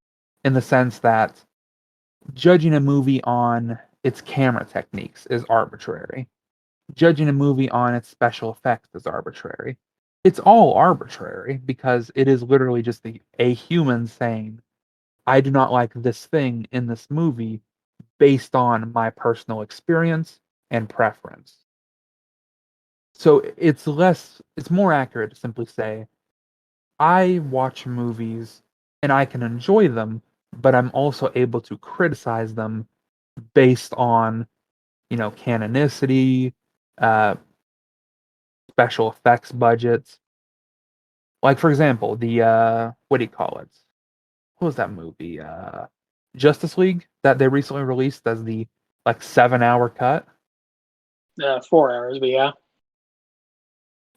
in the sense that judging a movie on its camera techniques is arbitrary. Judging a movie on its special effects is arbitrary. It's all arbitrary because it is literally just a human saying, I do not like this thing in this movie based on my personal experience and preference. So it's more accurate to simply say, I watch movies and I can enjoy them, but I'm also able to criticize them based on, canonicity, uh, special effects budgets. Like for example, the what do you call it? What was that movie? Justice League that they recently released as the like 7 hour cut. 4 hours, but yeah.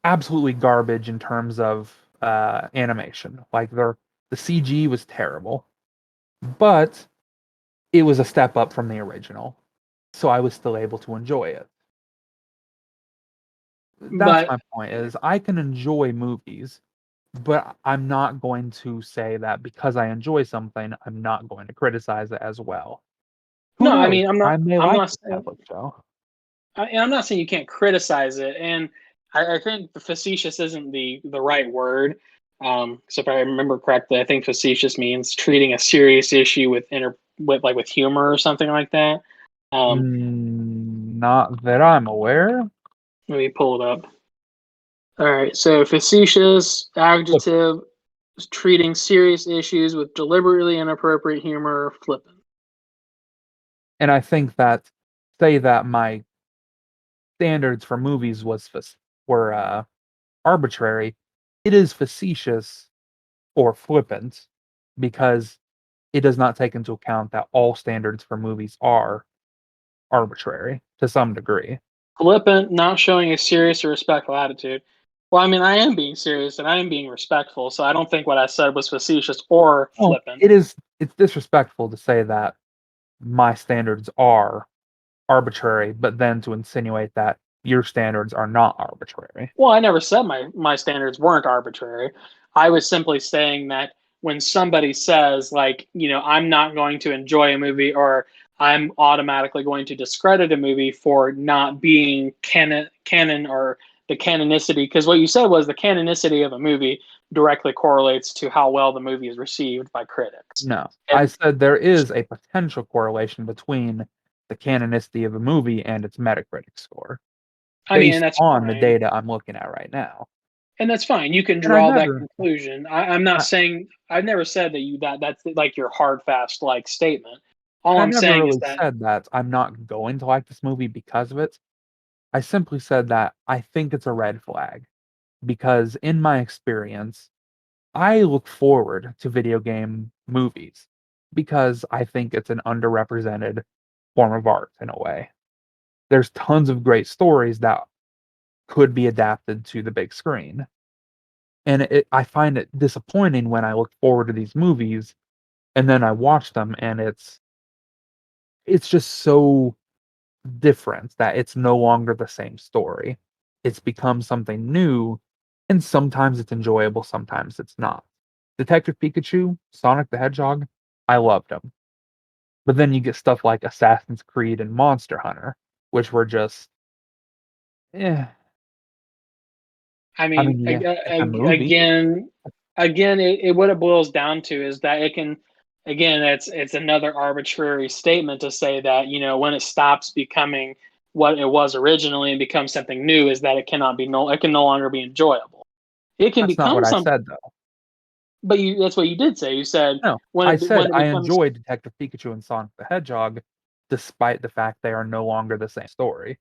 Absolutely garbage in terms of animation. Like the CG was terrible, but it was a step up from the original, so I was still able to enjoy it. That's But my point. Is I can enjoy movies, but I'm not going to say that because I enjoy something, I'm not going to criticize it as well. Who no, I knows? mean, I may I'm like not this saying Netflix show. and I'm not saying you can't criticize it, and I think facetious isn't the right word. So if I remember correctly, I think facetious means treating a serious issue with with humor or something like that. Not that I'm aware. Let me pull it up. All right, so facetious adjective treating serious issues with deliberately inappropriate humor or flippant. And I think that, say that my standards for movies were arbitrary, it is facetious or flippant because it does not take into account that all standards for movies are arbitrary to some degree. Flippant, not showing a serious or respectful attitude. Well, I mean, I am being serious and I am being respectful, so I don't think what I said was facetious or Well, flippant. it's disrespectful to say that my standards are arbitrary, but then to insinuate that your standards are not arbitrary. Well, I never said my standards weren't arbitrary. I was simply saying that when somebody says, like, I'm not going to enjoy a movie, or I'm automatically going to discredit a movie for not being canon or the canonicity, because what you said was the canonicity of a movie directly correlates to how well the movie is received by critics. No, I And said there is a potential correlation between the canonicity of a movie and its Metacritic score, I mean, and based that's on the fine. data I'm looking at right now. And that's fine. You can And I draw that never, conclusion. I'm not I, saying I've never said that's like your hard fast like statement. All and I I'm never saying is really that said that I'm not going to like this movie because of it. I simply said that I think it's a red flag because in my experience, I look forward to video game movies because I think it's an underrepresented form of art in a way. There's tons of great stories that could be adapted to the big screen. And I find it disappointing when I look forward to these movies and then I watch them and it's just so different that it's no longer the same story. It's become something new, and sometimes it's enjoyable, sometimes it's not. Detective Pikachu, Sonic the Hedgehog, I loved them. But then you get stuff like Assassin's Creed and Monster Hunter, which were just, eh. I I mean, mean, yeah, it's a movie. again, what it boils down to is that it can, again, it's another arbitrary statement to say that when it stops becoming what it was originally and becomes something new, is that it can no longer be enjoyable. It can That's not become what I something, said, though. but that's what you did say. You said No, when I it said when it I becomes, enjoyed Detective Pikachu and Sonic the Hedgehog, despite the fact they are no longer the same story.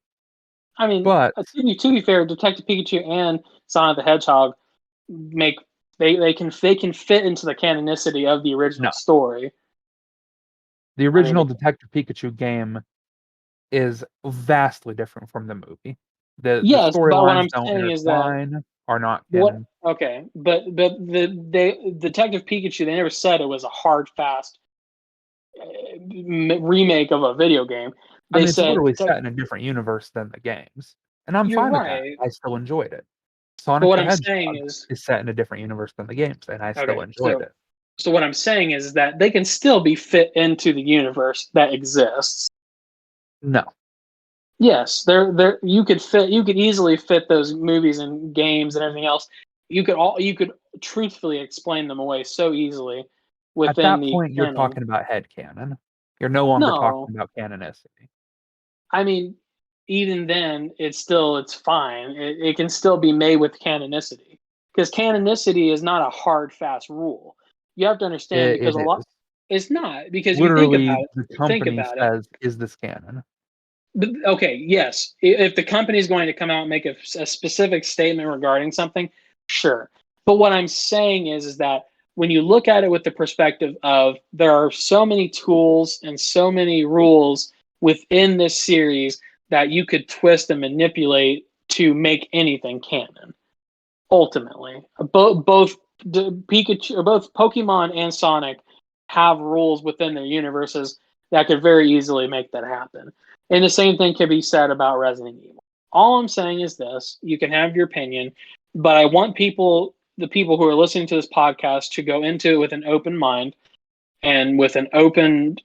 I mean, But to be fair, Detective Pikachu and Sonic the Hedgehog make they can fit into the canonicity of the no, original story. the I mean, original Detective Pikachu game is vastly different from the movie. The yes, but what storylines I'm don't saying is that intertwine, are not what canon. okay, but the Detective Pikachu, they never said it was a hard fast remake of a video game. I They mean, it's said literally set in a different universe than the games, and I'm you're fine with that. right, I still enjoyed it. but Sonic what the I'm saying Hedgehog is is set in a different universe than the games, and I still okay. enjoyed So it. so what I'm saying is that they can still be fit into the universe that exists. No, Yes, there you could easily fit those movies and games and everything else. You could truthfully explain them away so easily at within that the point, you're canon. talking about headcanon. You're no longer No, talking about canonicity. I mean, even then, it's fine. It can still be made with canonicity, because canonicity is not a hard fast rule. You have to understand, because It a lot is. it's not, because if you Literally, the think company about it. says, "Is this canon?" But, okay, yes. If the company is going to come out and make a specific statement regarding something, sure. But what I'm saying is that when you look at it with the perspective of there are so many tools and so many rules within this series that you could twist and manipulate to make anything canon. Ultimately, both the Pikachu, or both Pokemon and Sonic have rules within their universes that could very easily make that happen. And the same thing can be said about Resident Evil. All I'm saying is this: you can have your opinion, but I want the people who are listening to this podcast, to go into it with an open mind and with an open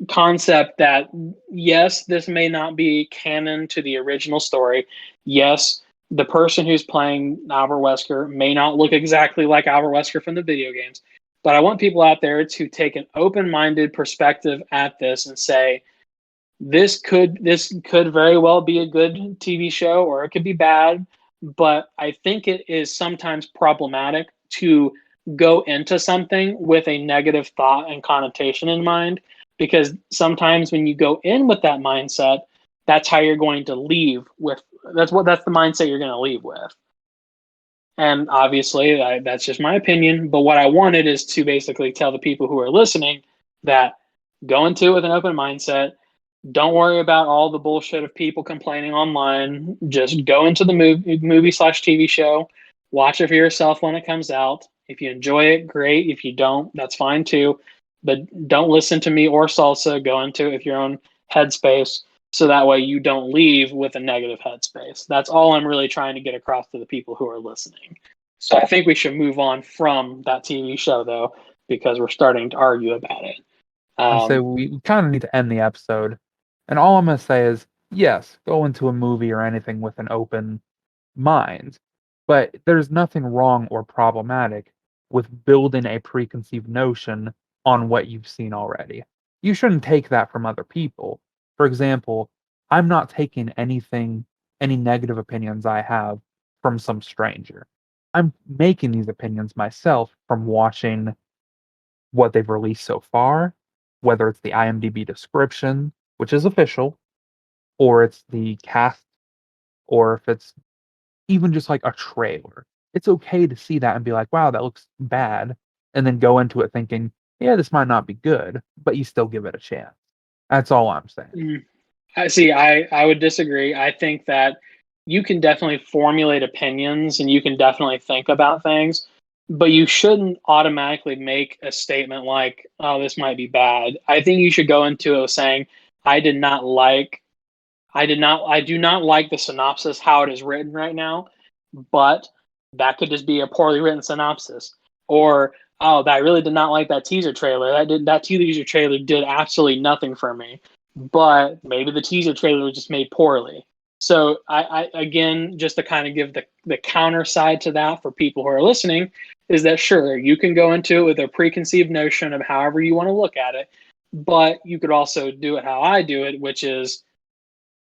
concept that yes, this may not be canon to the original story. Yes, the person who's playing Albert Wesker may not look exactly like Albert Wesker from the video games. But I want people out there to take an open-minded perspective at this and say, this could very well be a good TV show, or it could be bad. But I think it is sometimes problematic to go into something with a negative thought and connotation in mind, because sometimes when you go in with that mindset, that's how you're going to leave with. That's the mindset you're going to leave with. And obviously, that's just my opinion. But what I wanted is to basically tell the people who are listening that go into it with an open mindset. Don't worry about all the bullshit of people complaining online. Just go into the movie/TV show. Watch it for yourself when it comes out. If you enjoy it, great. If you don't, that's fine too. But don't listen to me or Salsa. Go into it with your own headspace, so that way you don't leave with a negative headspace. That's all I'm really trying to get across to the people who are listening. So I think we should move on from that TV show, though, because we're starting to argue about it. And so we kind of need to end the episode. And all I'm going to say is, yes, go into a movie or anything with an open mind. But there's nothing wrong or problematic with building a preconceived notion on what you've seen already. You shouldn't take that from other people. For example, I'm not taking any negative opinions I have from some stranger. I'm making these opinions myself from watching what they've released so far, whether it's the IMDb description, which is official, or it's the cast, or if it's even just like a trailer. It's okay to see that and be like, wow, that looks bad, and then go into it thinking, yeah, this might not be good, but you still give it a chance. That's all I'm saying. I see. I would disagree. I think that you can definitely formulate opinions and you can definitely think about things, but you shouldn't automatically make a statement like, "Oh, this might be bad." I think you should go into it saying, "I did not like, I do not like the synopsis how it is written right now," but that could just be a poorly written synopsis. Or, "Oh, I really did not like that teaser trailer. That teaser trailer did absolutely nothing for me." But maybe the teaser trailer was just made poorly. So I again, just to kind of give the counter side to that for people who are listening, is that sure, you can go into it with a preconceived notion of however you want to look at it, but you could also do it how I do it, which is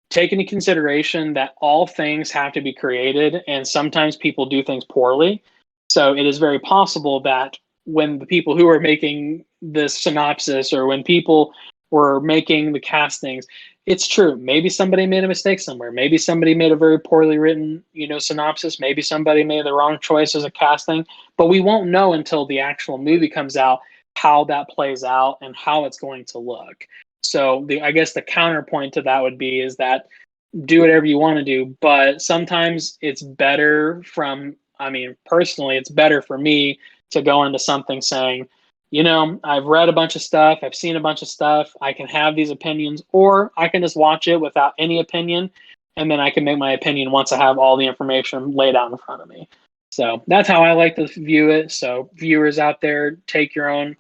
take into consideration that all things have to be created and sometimes people do things poorly. So it is very possible that when the people who are making this synopsis or when people were making the castings, it's true. Maybe somebody made a mistake somewhere. Maybe somebody made a very poorly written, synopsis. Maybe somebody made the wrong choice as a casting, but we won't know until the actual movie comes out how that plays out and how it's going to look. So I guess the counterpoint to that would be is that do whatever you want to do, but sometimes it's better personally, it's better for me to go into something saying, I've read a bunch of stuff, I've seen a bunch of stuff, I can have these opinions, or I can just watch it without any opinion, and then I can make my opinion once I have all the information laid out in front of me. So that's how I like to view it. So viewers out there, take your own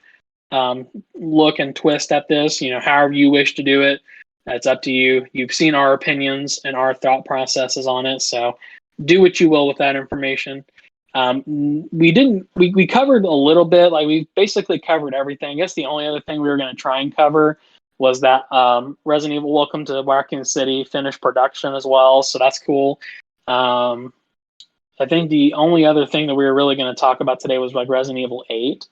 look and twist at this, however you wish to do it. That's up to you. You've seen our opinions and our thought processes on it, so do what you will with that information. We covered a little bit, like we basically covered everything. I guess the only other thing we were going to try and cover was that Resident Evil Welcome to Raccoon City finished production as well, so that's cool. I think the only other thing that we were really going to talk about today was like Resident Evil 8.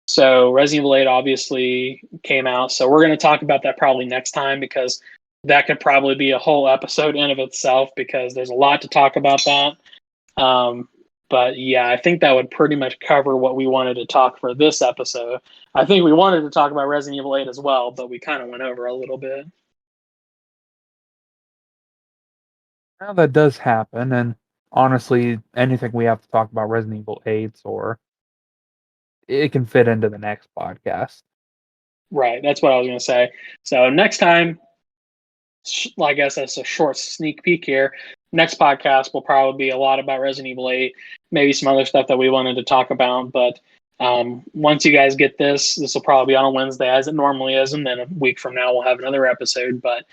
So Resident Evil 8 obviously came out. So we're going to talk about that probably next time because that could probably be a whole episode in of itself because there's a lot to talk about that. But yeah, I think that would pretty much cover what we wanted to talk for this episode. I think we wanted to talk about Resident Evil 8 as well, but we kind of went over a little bit. Now that does happen, and honestly, anything we have to talk about Resident Evil 8 or it can fit into the next podcast. Right, that's what I was going to say. So next time, I guess that's a short sneak peek here. Next podcast will probably be a lot about Resident Evil 8, maybe some other stuff that we wanted to talk about. But once you guys get this will probably be on a Wednesday as it normally is, and then a week from now we'll have another episode. But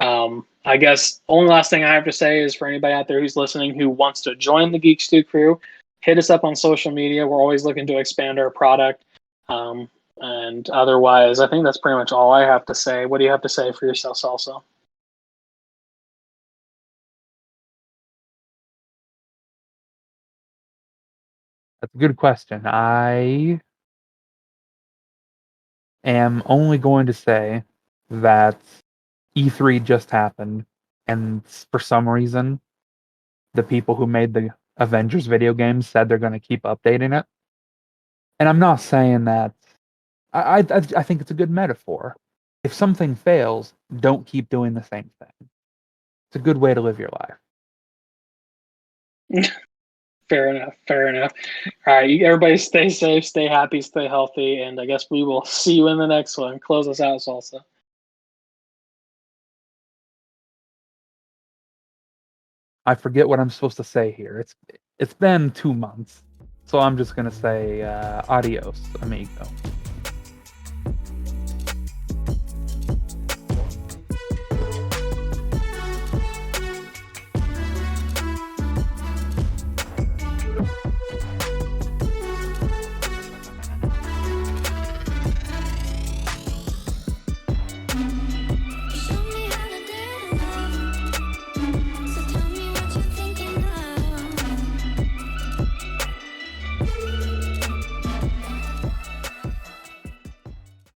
I guess only last thing I have to say is for anybody out there who's listening who wants to join the Geek-Stew crew, hit us up on social media. We're always looking to expand our product. And otherwise, I think that's pretty much all I have to say. What do you have to say for yourself, Salsa? That's a good question. I am only going to say that E3 just happened, and for some reason, the people who made the Avengers video games said they're going to keep updating it. And I'm not saying that. I think it's a good metaphor. If something fails, don't keep doing the same thing. It's a good way to live your life. Fair enough. Fair enough. All right, everybody, stay safe, stay happy, stay healthy, and I guess we will see you in the next one. Close us out, Salsa. I forget what I'm supposed to say here. It's been 2 months, so I'm just gonna say adios, amigo.